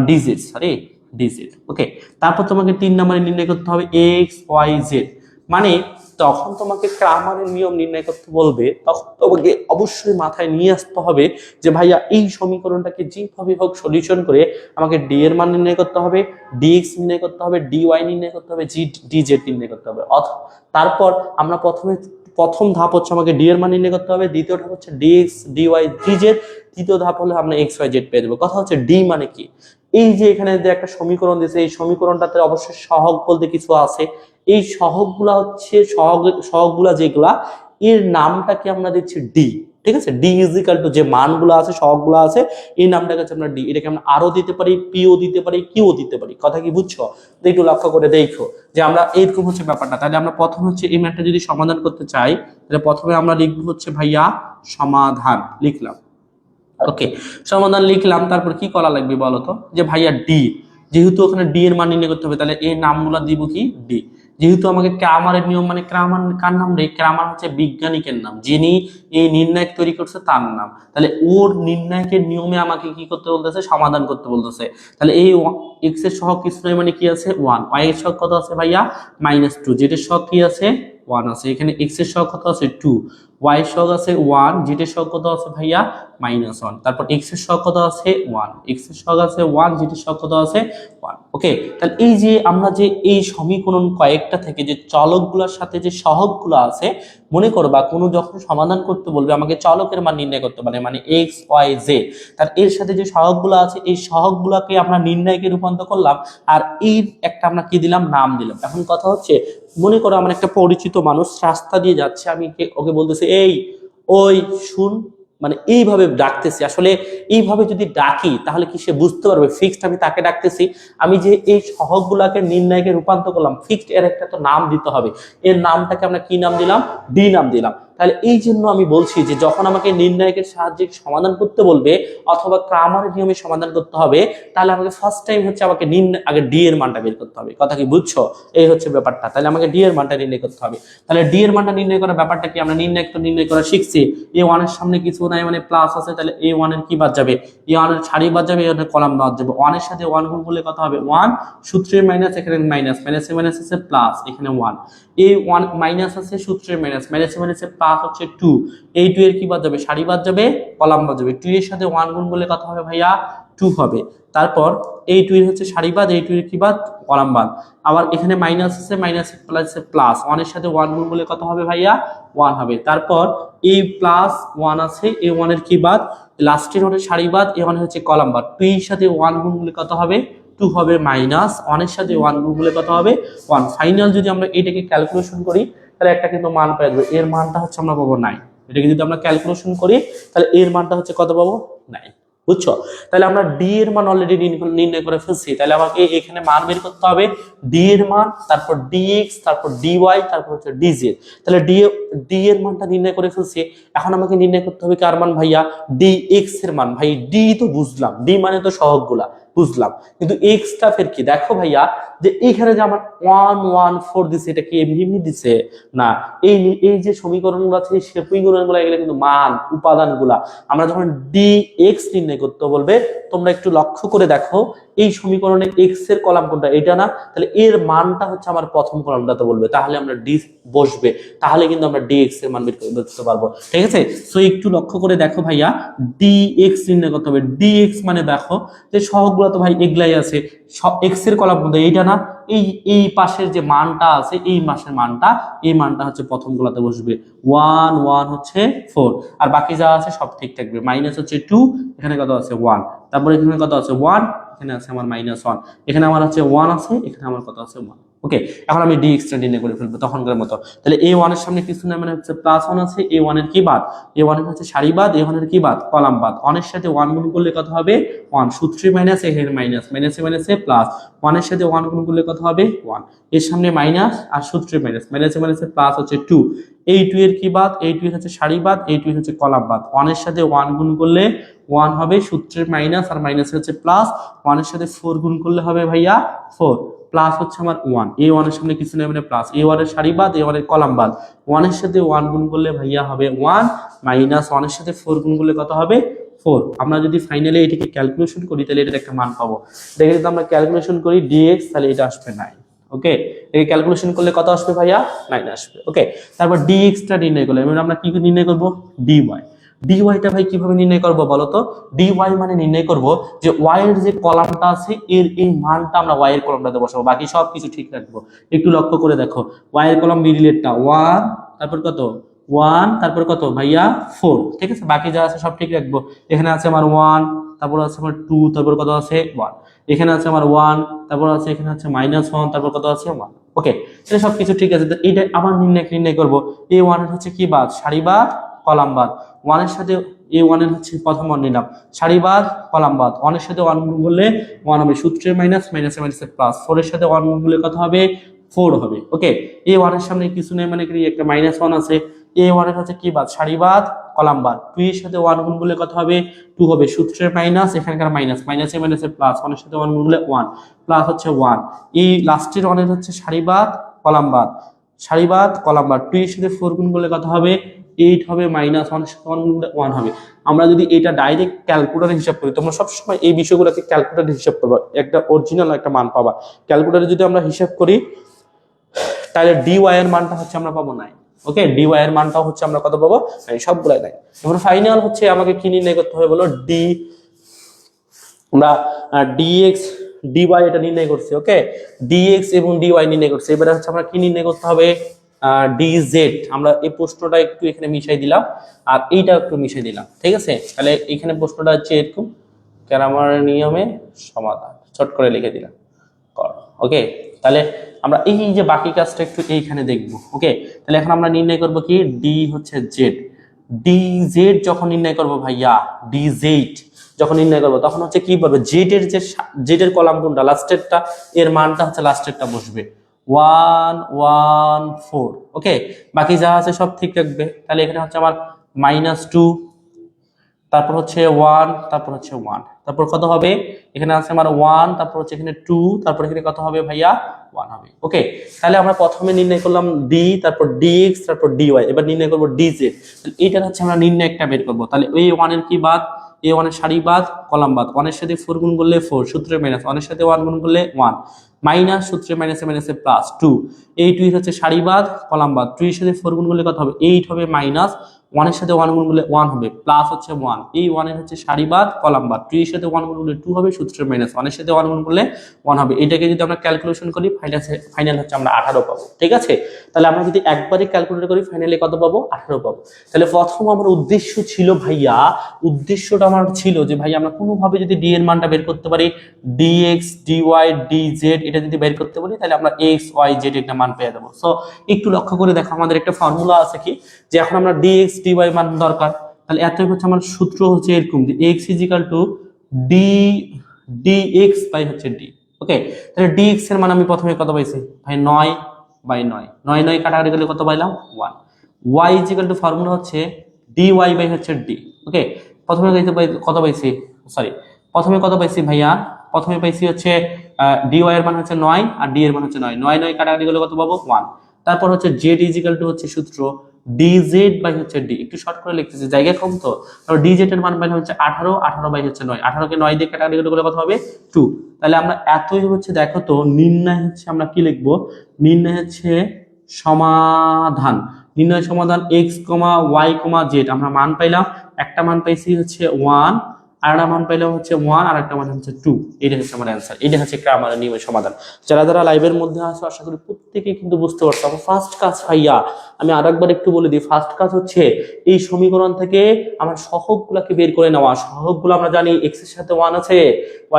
Speaker 1: dz, সরি dz, ওকে? তারপর তোমাকে 3 নম্বরে নির্ণয় করতে হবে x y z। মানে তখন তোমাকে ক্রামারের নিয়ম নির্ণয় করতে বলবে, তখন তোমাকে অবশ্যই মাথায় নিয়ে আসতে হবে যে ভাইয়া এই সমীকরণটাকে যেভাবে হোক সলিউশন করে আমাকে ডি এর মান নির্ণয় করতে হবে, dx নির্ণয় করতে হবে, dy নির্ণয় করতে হবে, dz নির্ণয় করতে হবে। তারপর আমরা প্রথম ধাপ হচ্ছে আমাকে ডি এর মান নির্ণয় করতে হবে, দ্বিতীয় ধাপ হচ্ছে dx dy dz, তৃতীয় ধাপ হলে আমরা x y z পেয়ে যাবো। কথা হচ্ছে ডি মানে কি? এই যে এখানে যে একটা সমীকরণ দিয়েছে, এই সমীকরণটাতে অবশ্যই সহগ বলতে কিছু আছে। এই সহগগুলা হচ্ছে সহগগুলা যেগুলা, এর নামটাকে আমরা দিচ্ছি ডি, ঠিক আছে? ডি ইজিক্যাল টু যে মানগুলো আছে, সহগগুলো আছে, এই নামটাকে হচ্ছে আমরা ডি। এটাকে আমরা আরও দিতে পারি, পিও দিতে পারি, কিউ দিতে পারি। কথা কি বুঝছো? একটু লক্ষ্য করে দেখো যে আমরা এইরকম হচ্ছে ব্যাপারটা। তাহলে আমরা প্রথম হচ্ছে এই ম্যাথটা যদি সমাধান করতে চাই, তাহলে প্রথমে আমরা লিখবো হচ্ছে ভাইয়া সমাধান, লিখলাম, ওকে? সমাধান লিখলাম। তারপর কি করা লাগবে বলতো? যে ভাইয়া ডি, যেহেতু ওখানে ডি এর মান নির্ণয় করতে হবে, তাহলে এই নামগুলো দিব কি ডি। যেহেতু আমাকে ক্রামারের নিয়ম মানে ক্রামার কার নাম রে, ক্রামার হচ্ছে বিজ্ঞানিকের নাম, যিনি এই নির্ণায়ক তৈরি করছে তার নাম। তাহলে ওর নির্ণায়কের নিয়মে আমাকে কি করতে বলতেছে, সমাধান করতে বলতেছে। তাহলে এই এক্স এর সহগ কিছু নয় মানে কি আছে 1, y এর সহগ কত আছে ভাইয়া -2, z এর সহগ কি আছে 1 আছে, এখানে x এর সহগ কত আছে 2, y এর সহগ আছে 1, z এর সহগ কত আছে ভাইয়া -1, তারপর x এর সহগ কত আছে 1, x এর সহগ আছে 1, z এর সহগ কত আছে 1। ওকে, তাহলে এই যে আমরা যে এই সমীকরণ কয়েকটা থেকে যে চলকগুলোর সাথে যে সহগগুলো আছে, মনে করো বা কোনো যখন সমাধান করতে বলবে আমাকে চলকের মান নির্ণয় করতে পারে মানে x y z, তার এর সাথে যে সহগগুলো আছে এই সহগগুলোকে আমরা নির্ণায়কে রূপান্তর করলাম, আর এই একটা আমরা কি দিলাম, নাম দিলাম। এখন কথা হচ্ছে, মনে করো আমার একটা পরিচিত মানুষ রাস্তা দিয়ে যাচ্ছে, আমি ওকে বলতেছি এই ওই শুন, মানে এইভাবে ডাকতেছি। আসলে এইভাবে যদি ডাকি তাহলে কি সে বুঝতে পারবে ফিক্সড আমি তাকে ডাকতেছি। আমি যে এই সহগগুলাকে নির্ণায়কে রূপান্তর করলাম, ফিক্সড এর একটা তো নাম দিতে হবে, এর নামটাকে আমরা কি নাম দিলাম, ডি নাম দিলাম। তাহলে এই জন্য আমি বলছি যে যখন আমাকে নির্ণায়কের সাহায্যে সমাধান করতে বলবে অথবা ক্রামারের নিয়মে সমাধান করতে হবে, তাহলে আমাকে ফার্স্ট টাইম হচ্ছে আমাকে আগে ডি এর মানটা বের করতে হবে। কথা কি বুঝছো? এই হচ্ছে ব্যাপারটা। তাহলে আমাকে ডি এর মানটা নির্ণয় করতে হবে। তাহলে ডি এর মানটা নির্ণয় করার ব্যাপারটা কি, আমরা নির্ণয় তো নির্ণয় করা শিখছি। এ ওয়ান এর সামনে কিছু নাই মানে প্লাস আছে, তাহলে এ ওয়ান এর কি বাদ যাবে, এ ওয়ান এর সারি বাদ যাবে, এ ওয়ান এর কলাম বাদ যাবে। ওয়ান এর সাথে ওয়ান গুণ করলে কত হবে 1, সূত্রের মাইনাস, এখানে মাইনাস, মাইনাসে মাইনাস আছে প্লাস, এখানে 1, এই 1 মাইনাস আছে সূত্রের মাইনাস, মাইনাসে মাইনাসে প্লাস হচ্ছে 2, এই 2 এর কি বাদ যাবে, সারি বাদ যাবে, কলাম বাদ যাবে। 2 এর সাথে 1 গুণ করলে কত হবে ভাইয়া 2 হবে। তারপর এই 2 এর হচ্ছে সারি বাদ, এই 2 এর কি বাদ, কলাম বাদ। আবার এখানে মাইনাস আছে, মাইনাস প্লাস প্লাস, 1 এর সাথে 1 গুণ করলে কত হবে ভাইয়া 1 হবে। তারপর এই প্লাস 1 আছে, এই 1 এর কি বাদ, লাস্টের হচ্ছে সারি বাদ, এই 1 হচ্ছে কলাম বাদ। 2 এর সাথে 1 গুণ করলে কত হবে 2 হবে, মাইনাস 1 এর সাথে 1 গুণ করলে কত হবে 1। ফাইনাল যদি আমরা এটাকে ক্যালকুলেশন করি তাহলে একটা কিন্তু মান পেয়ে যাবো, এর মানটা হচ্ছে আমরা পাবো 9। এটাকে যদি আমরা ক্যালকুলেশন করি তাহলে এর মানটা হচ্ছে কত পাবো 9, বুঝছো? তাহলে আমরা ডি এর মান অলরেডি নির্ণয় করে ফেলছি। তাহলে আমাকে এখানে মান বের করতে হবে ডি এর মান, তারপর dx, তারপর dy, তারপর হচ্ছে dz। তাহলে ডি এর মানটা নির্ণয় করে ফেলছি। এখন আমাকে নির্ণয় করতে হবে কার মান ভাইয়া, dx এর মান। ভাই ডি তো বুঝলাম, ডি মানে তো সহগগুলা বুঝলাম, কিন্তু এক্সটা ফের কি, দেখো ভাইয়া যে এইখানে যে আমার 114 দিছে, এটা কি এমনি এমনি দিছে না, এই এই যে সমীকরণগুলো আছে এই সমীকরণগুলো এগুলো কিন্তু মান উপাদানগুলা। আমরা যখন dx নির্ণয় করতে বলবে তোমরা একটু লক্ষ্য করে দেখো এই সমীকরণে x এর কলাম কোনটা, এটা না, তাহলে এর মানটা হচ্ছে আমার প্রথম কলামটাতে বলবে, তাহলে আমরা ডি বসবে, তাহলে কিন্তু আমরা dx এর মান বের করতে পারবো। ঠিক আছে, সো একটু লক্ষ্য করে দেখো ভাইয়া, dx নির্ণয় করতে হবে। dx মানে দেখো যে সহগগুলো তো ভাই এগুলাই আছে, সব x এর কলাম কোনটা, এইটা না, এই পাশের যে মানটা আছে এই মাসের মানটা, এই মানটা হচ্ছে প্রথম গুলাতে বসবে। 1 1 হচ্ছে 4, আর বাকি যা আছে সব ঠিক থাকবে। মাইনাস হচ্ছে 2, এখানে কত আছে 1, তারপর এখানে কত আছে 1, এখানে আছে আমার -1, এখানে আমার আছে 1 আছে, এখানে আমার কত আছে 1। ওকে, এখন আমি dx টা নির্ণয় করে ফেলবো তখনকার মতো। তাহলে a1 এর সামনে কিছু না মানে হচ্ছে +1 আছে, a1 এর কি বাদ, a1 এর হচ্ছে সারি বাদ, a1 এর কি বাদ, কলাম বাদ। 1 এর সাথে 1 গুণ করলে কত হবে 1, সূত্রে মাইনাস, এখানে মাইনাস, মাইনাসে মাইনাসে প্লাস, 1 এর সাথে 1 গুণ করলে কত হবে 1, এর সামনে মাইনাস আর সূত্রে মাইনাস, মাইনাসে মাইনাসে প্লাস হচ্ছে 2, এই 2 এর কি বাদ, এই 2 এর হচ্ছে সারি বাদ, এই 2 এর হচ্ছে কলাম বাদ। 1 এর সাথে 1 গুণ করলে 1 হবে, সূত্রের মাইনাস আর মাইনাস হচ্ছে প্লাস, 1 এর সাথে 4 গুণ করলে হবে ভাইয়া 4, প্লাস হচ্ছে আমার 1, এই 1 এর সামনে কিছু নেই মানে প্লাস, এই 1 এর সারি বাদ, এই 1 এর কলাম বাদ। 1 এর সাথে 1 গুণ করলে ভাইয়া হবে 1, মাইনাস 1 এর সাথে 4 গুণ করলে কত হবে 4। আমরা যদি ফাইনালি এটাকে ক্যালকুলেশন করি তাহলে এটার একটা মান পাবো। দেখে যদি আমরা ক্যালকুলেশন করি dx, তাহলে এটা আসবে 9। ওকে, এই ক্যালকুলেশন করলে কত আসবে ভাইয়া 9 আসবে। ওকে, তারপর dx টা নির্ণয় করলে এবার আমরা কি নির্ণয় করব, dy। dy টা ভাই কিভাবে নির্ণয় করব বলো তো? dy মানে নির্ণয় করব যে y এর যে কলামটা আছে এর এই মানটা আমরা y এর কলামটাতে বসাবো, বাকি সব কিছু ঠিক রাখবো। একটু লক্ষ্য করে দেখো, y এর কলাম মিডিলেরটা 1, তারপর কত 1, তারপর কত ভাইয়া 4, ঠিক আছে, বাকি যা আছে সব ঠিক রাখবো। এখানে আছে আমার 1, তারপর আছে আমার 2, তারপর কত আছে 1, এখানে আছে আমার 1, তারপর আছে এখানে আছে -1, তারপর কত আছে 1। ওকে, এটা সব কিছু ঠিক আছে। তো এটা আমার নির্ণয় করব, এই 1 এর হচ্ছে কি বাদ, সারি বাদ, কলাম বাদ। 1 এর সাথে এই 1 এর হচ্ছে প্রথম মান নিলাম, সারি বাদ, কলাম বাদ। 1 এর সাথে 1 গুণ করলে 1 হবে, সূত্রের মাইনাস, মাইনাসে মাইনাসে প্লাস। 4 এর সাথে 1 গুণ করলে কত হবে 4 হবে। ওকে, এই 1 এর সামনে কিছু নেই মানে কি একটা -1 আছে, এই 1 এর হচ্ছে কি বাদ, সারি বাদ, কলাম বাদ। 2 এর সাথে 1 গুণ করলে কত হবে 2 হবে, সূত্রের মাইনাস, এখানকার মাইনাস, মাইনাসে মাইনাসে প্লাস। 1 এর সাথে 1 গুণ করলে 1, প্লাস হচ্ছে 1, এই লাস্টের 1 এর হচ্ছে সারি বাদ, কলাম বাদ, সারি বাদ, কলাম বাদ। 2 এর সাথে 4 গুণ করলে কত হবে? 8 হবে, মাইনাস 1 এর সাথে 1 গুণ করলে 1 হবে। আমরা যদি এটা ডাইরেক্ট ক্যালকুলেটরে হিসাব করি, তোমরা সবসময় এই বিষয়গুলোকে ক্যালকুলেটরে হিসাব করবা, একটা অরিজিনাল একটা মান পাবা। ক্যালকুলেটরে যদি আমরা হিসাব করি তাহলে dy এর মানটা হচ্ছে আমরা পাবো 9। ওকে, dy এর মানটাও হচ্ছে আমরা কত পাবো? সবগুলাই 9। এখন ফাইনাল হচ্ছে আমাকে কি নির্ণয় করতে হবে বলো? আমরা dx dy এটা নির্ণয় করছি। ওকে, dx এবং dy নির্ণয় করছি। এবারে হচ্ছে আমরা কি নির্ণয় করতে হবে? dz। আমরা এই প্রশ্নটা একটু এখানে মিশাই দিলাম আর এইটা একটু মিশাই দিলাম, ঠিক আছে? তাহলে এখানে প্রশ্নটা হচ্ছে এরকম, গ্রামার নিয়মে সমাধান শর্ট করে লিখে দিলাম কর। ওকে, তাহলে আমরা এই যে বাকি কাজটা একটু এইখানে দেখব। ওকে, তাহলে এখন আমরা নির্ণয় করব কি? d হচ্ছে z। dz যখন নির্ণয় করব ভাইয়া, dz যখন নির্ণয় করব তখন হচ্ছে কি পাবে? z এর কলাম কোনটা? লাস্টেরটা, এর মানটা হচ্ছে লাস্টেরটা বসবে 1 1 4। ওকে, বাকি যা আছে সব ঠিক রাখবে। তাহলে এখানে হচ্ছে আমার -2, তারপর হচ্ছে 1, তারপর হচ্ছে 1, তারপর কত হবে? এখানে আছে আমার 1, তারপর হচ্ছে এখানে 2, তারপর এখানে কত হবে ভাইয়া? 1 হবে। ওকে, তাহলে আমরা প্রথমে নির্ণয় করলাম d, তারপর dx, তারপর dy। এবার নির্ণয় করব dz। তাহলে এইটা হচ্ছে আমরা নির্ণয় একটা বের করব। তাহলে এই 1 এর কি বাদ? এই 1 এর সারি বাদ, কলাম বাদ। 1 এর সাথে 4 গুণ করলে 4, সূত্রে মাইনাস। 1 এর সাথে 1 গুণ করলে 1, মাইনাস, সূত্রে মাইনাসে মাইনাসে প্লাস 2। এই 2 হচ্ছে সারি বাদ, কলাম বাদ। 2 এর সাথে 4 গুণ করলে কত হবে? 8 হবে, মাইনাস 1 এর সাথে 1 গুণ করলে 1 হবে, প্লাস হচ্ছে 1। এই 1 এর হচ্ছে সারি বাদ, কলাম বাদ। 2 এর সাথে 1 গুণ করলে 2 হবে, সূত্রে মাইনাস। 1 এর সাথে 1 গুণ করলে 1 হবে। এটাকে যদি আমরা ক্যালকুলেশন করি ফাইনাল হচ্ছে আমরা 18 পাবো। ঠিক আছে, তাহলে আমরা যদি একবারে ক্যালকুলেট করি ফাইনালি কত পাবো? 18 পাবো। তাহলে প্রথম আমার উদ্দেশ্য ছিল ভাইয়া, উদ্দেশ্যটা আমার ছিল যে ভাই আমরা কোনোভাবে যদি d এর মানটা বের করতে পারি, dx dy dz এটা যদি বের করতে পারি তাহলে আমরা x y z একটা মান পেয়ে যাবো। সো একটু লক্ষ্য করে দেখো, আমাদের একটা ফর্মুলা আছে কি, যে এখন আমরা dx dy মান দরকার। তাহলে এতই হচ্ছে আমার সূত্র হচ্ছে এরকম যে x d dx বাই হচ্ছে d। ওকে, তাহলে dx এর মান আমি প্রথমে কত পাইছি ভাই? 9/9, 9 9 কাটাকাটি গেলে কত পাইলাম? 1। y ফর্মুলা হচ্ছে dy বাই হচ্ছে d। ওকে, প্রথমে কত পাইছি? সরি, প্রথমে কত পাইছি ভাইয়া? প্রথমে পাইছি হচ্ছে dy এর মান হচ্ছে 9 আর d এর মান হচ্ছে 9, 9 9 কাটাকাটি গেলে কত পাবো? 1। তারপর হচ্ছে z হচ্ছে সূত্র dz বাই হচ্ছে d। একটু শর্ট করে লিখতেছি, জায়গা কম তো। তাহলে dz এর মান পাইলাম হচ্ছে 18, 18 বাই হচ্ছে 9, 18 কে 9 দিয়ে কাটাকাটি গেলে কত হবে? 2। তাহলে আমরা এতই হচ্ছে, দেখো তো নির্ণয় হচ্ছে আমরা কি লিখবো? নির্ণয় হচ্ছে সমাধান। নির্ণয় সমাধান x, y, z। আমরা মান পাইলাম, একটা মান পাইছি হচ্ছে 1, আর একটা মান পাইলাম হচ্ছে 1, আর একটা মান হচ্ছে 2। এটা হচ্ছে আমার অ্যান্সার। এটা হচ্ছে গ্রামারের নিয়মের সমাধান। যারা যারা লাইভের মধ্যে আছে আশা করি প্রত্যেকেই কিন্তু বুঝতে পারছো। আমার ফার্স্ট কাজ ভাইয়া, আমি আরেকবার একটু বলে দিই, ফার্স্ট কাজ হচ্ছে এই সমীকরণ থেকে আমার সহগগুলোকে বের করে নেওয়া। সহগগুলো আমরা জানি x এর সাথে 1 আছে,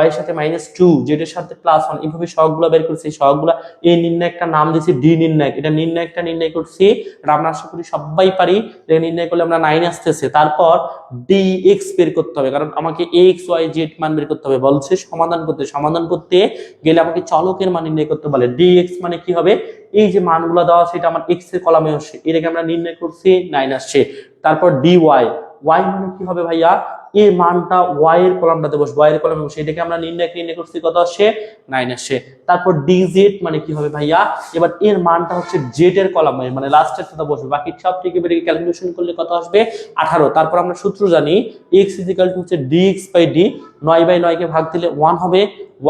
Speaker 1: y এর সাথে -2, z এর সাথে +1, এইভাবে সহগগুলো বের করছি। সহগগুলো এই নির্ণয় একটা নাম দিয়েছি d নির্ণয়। এটা নির্ণয় একটা নির্ণয় করছি, এটা আমরা আশা করি সবাই পারি। এটা নির্ণয় করলে আমরা 9 আসতেছে। তারপর dx বের করতে হবে, কারণ আমাকে x y z মান বের করতে হবে। বলছে সমাধান করতে, সমাধান করতে গেলে আমাকে চলকের মান নির্ণয় করতে বলে। dx মানে কি হবে? এই যে মানগুলো দেওয়া আছে এটা আমার x এর কলামে আসছে, এটাকে আমরা নির্ণয় করছি, 9 আসছে। তারপর dy, y মানে কি হবে ভাইয়া? এই মানটা y এর কলামটাতে বসবে, y এর কলামে বসে, এটাকে আমরা নির্ণয় করছি, কত আসছে? 9 আসছে। তারপর dz মানে কি হবে ভাইয়া? এবার এর মানটা হচ্ছে z এর কলামে, মানে লাস্টের সাথে বসবে। বাকি সব থেকে বেরিয়ে ক্যালকুলেশন করলে কত আসবে? 18। তারপর আমরা সূত্র জানি x হচ্ছে dx বাই d, 9/9 কে ভাগ দিলে 1 হবে।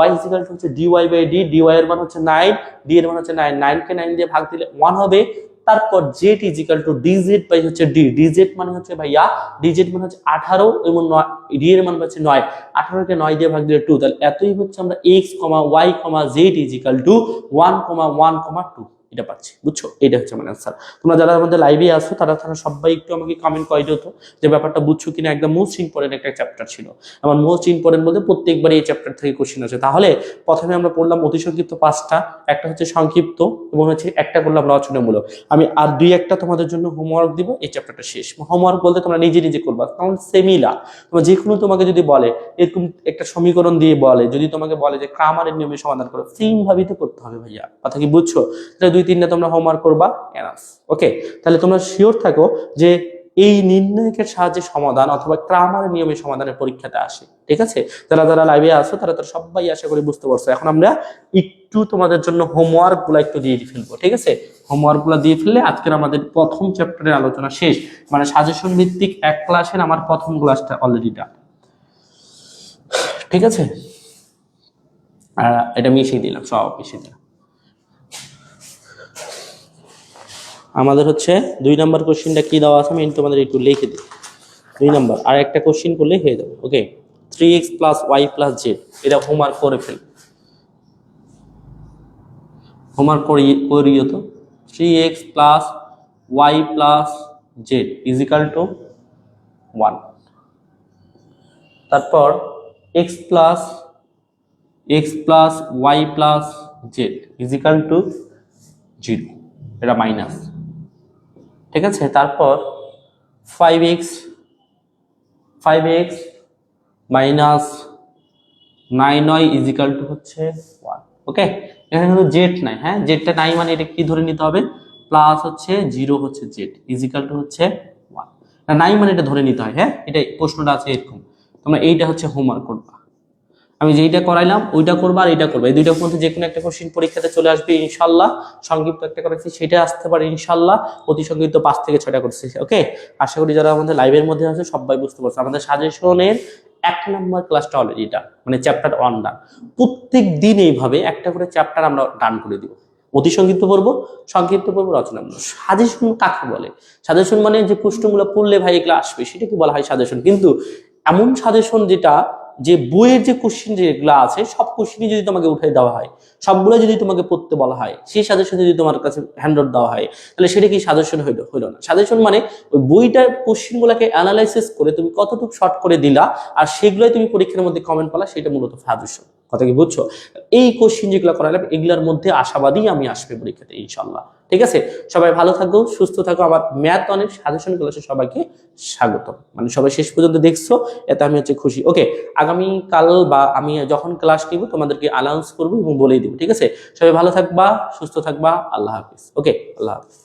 Speaker 1: y হচ্ছে dy বাই d, dy এর মান হচ্ছে 9, d এর মান হচ্ছে 9, 9 কে 9 দিয়ে ভাগ দিলে 1 হবে। তারপর z dz বাই হচ্ছে d, dz মানে হচ্ছে ভাইয়া, dz মানে হচ্ছে 18 এবং d এর মান হচ্ছে 9, 18 কে 9 দিয়ে ভাগ দিলে 2। তাহলে এতই হচ্ছে আমরা x, y, z 1, 1, 2 এটা পাচ্ছি। বুঝছো? এটা হচ্ছে আমার অ্যান্সার। তোমরা যারা আমাদের লাইভে আসো তারা সবাই একটু আমাকে কমেন্ট করে দিও তো যে ব্যাপারটা বুঝছো কিনা। একদম মোস্ট ইম্পর্টেন্ট একটা চ্যাপ্টার ছিল আমার। মোস্ট ইম্পর্টেন্ট বলতে প্রত্যেকবার এই চ্যাপ্টার থেকে কোশ্চেন আছে। তাহলে প্রথমে আমরা পড়লাম অতি সংক্ষিপ্ত 5টা, একটা হচ্ছে সংক্ষিপ্ত এবং হচ্ছে একটা করলাম রচনামূলক। আমি আর 2-1টা তোমাদের জন্য হোমওয়ার্ক দিব, এই চ্যাপ্টারটা শেষ। হোমওয়ার্ক বলতে তোমরা নিজে নিজে করবা, কারণ সেমিলা তোমরা যে কোনো তোমাকে যদি বলে এরকম একটা সমীকরণ দিয়ে বলে, যদি তোমাকে বলে যে ক্রামারের নিয়মে সমাধান করো, সেম ভাবেই তো করতে হবে ভাইয়া। কথা কি বুঝছো? তাহলে 2-3টা তোমরা হোমওয়ার্ক করবা, এনাফ। ওকে, তাহলে তোমরা শিওর থাকো যে এই নির্ণায়কের সাহায্যে সমাধান অথবা ক্রামারের নিয়মে সমাধানের পরীক্ষাতে আসে। ঠিক আছে, যারা যারা লাইভে আসো তারা সবাই আশা করি বুঝতে পারছো। এখন আমরা একটু তোমাদের জন্য হোমওয়ার্ক গুলা একটু দিয়ে ফেলবো। ঠিক আছে, হোমওয়ার্ক গুলা দিয়ে ফেললে আজকের আমাদের প্রথম চ্যাপ্টারের আলোচনা শেষ। মানে সাজেশন ভিত্তিক এক ক্লাসের আমার প্রথম ক্লাসটা অলরেডি ডান। ঠিক আছে, এটা মিশিয়ে দিলাম, সব মিশিয়ে দিলাম। আমাদের হচ্ছে 2 নম্বর কোশ্চেনটা কি দেওয়া আছে আমি তোমাদের একটু লিখে দিই। 2 নম্বর আর একটা কোশ্চেন করলে হয়ে যাবে। ওকে, 3x + y + z, এটা হোমওয়ার্ক করে ফেল, হোমওয়ার্ক করিও তো। 3x + y + z = 1। তারপর x + y + z = 0, এটা মাইনাস। ঠিক আছে, তারপর 5x - 9y = হচ্ছে 1। ওকে, এখানে কিন্তু জেড নাই। হ্যাঁ, জেডটা নাই মানে এটা কি ধরে নিতে হবে, প্লাস হচ্ছে 0 হচ্ছে জেড = হচ্ছে 1। নাই মানে এটা ধরে নিতে হয়। হ্যাঁ, এটা প্রশ্নটা আছে এরকম, তোমরা এইটা হচ্ছে হোমওয়ার্ক করবা। আমি যেইটা করাইলাম ওইটা করবা আর এইটা করবা, এই দুইটার মধ্যে যে কোনো একটা কোশ্চেন পরীক্ষাতে চলে আসবে ইনশাল্লাহ। সংক্ষিপ্ত একটা করেছি সেটা আসতে পারে ইনশাল্লাহ, অতি সংক্ষিপ্ত 5 থেকে 6টা করছি। ওকে, আশা করি যারা আমাদের লাইভের মধ্যে আছে সবাই বুঝতে পারছে। আমাদের সাজেশনের 1 নম্বর ক্লাসটা অলরেডি ডান, মানে চ্যাপ্টার 1 ডান। প্রত্যেক দিন এইভাবে একটা করে চ্যাপ্টার আমরা ডান করে দিব। অতি সংক্ষিপ্ত পড়বো, সংক্ষিপ্ত পড়বো, রচনামূলক। সাজেশন কাকে বলে? সাজেশন মানে যে প্রশ্নগুলো পড়লে ভাই এগুলো আসবে সেটাকে বলা হয় সাজেশন। কিন্তু এমন সাজেশন যেটা যে বইয়ের যে কোশ্চেন যেগুলো আছে সব কোশ্চেনই যদি তোমাকে উঠে দেওয়া হয়, সবগুলো যদি তোমাকে পড়তে বলা হয়, সেই সাজেশন যদি তোমার কাছে হ্যান্ডআউট দেওয়া হয়, তাহলে সেটা কি সাজেশন হইলো না। সাজেশন মানে ওই বইটার কোশ্চেনগুলোকে অ্যানালাইসিস করে তুমি কতটুকু শর্ট করে দিলা আর সেগুলোই তুমি পরীক্ষার মধ্যে কমেন্ট পালা, সেটা মূলত সাজেশন। কথা কি বুঝছো? এই কোশ্চেন যেগুলো করালাম এগুলোর মধ্যে আশাবাদী আমি আসবে পরীক্ষাতে ইনশাল্লাহ। ঠিক আছে, সবাই ভালো থাকো, সুস্থ থাকো। আমার ম্যাথ অনেক সাজেশন ক্লাসে সবাইকে স্বাগত। মানে সবাই শেষ পর্যন্ত দেখছো, এতে আমি হচ্ছে খুশি। ওকে, আগামী কাল বা আমি যখন ক্লাস নিব তোমাদেরকে অ্যানাউন্স করবো এবং বলেই দিব। ঠিক আছে, সবাই ভালো থাকবা, সুস্থ থাকবা। আল্লাহ হাফিজ। ওকে, আল্লাহ হাফিজ।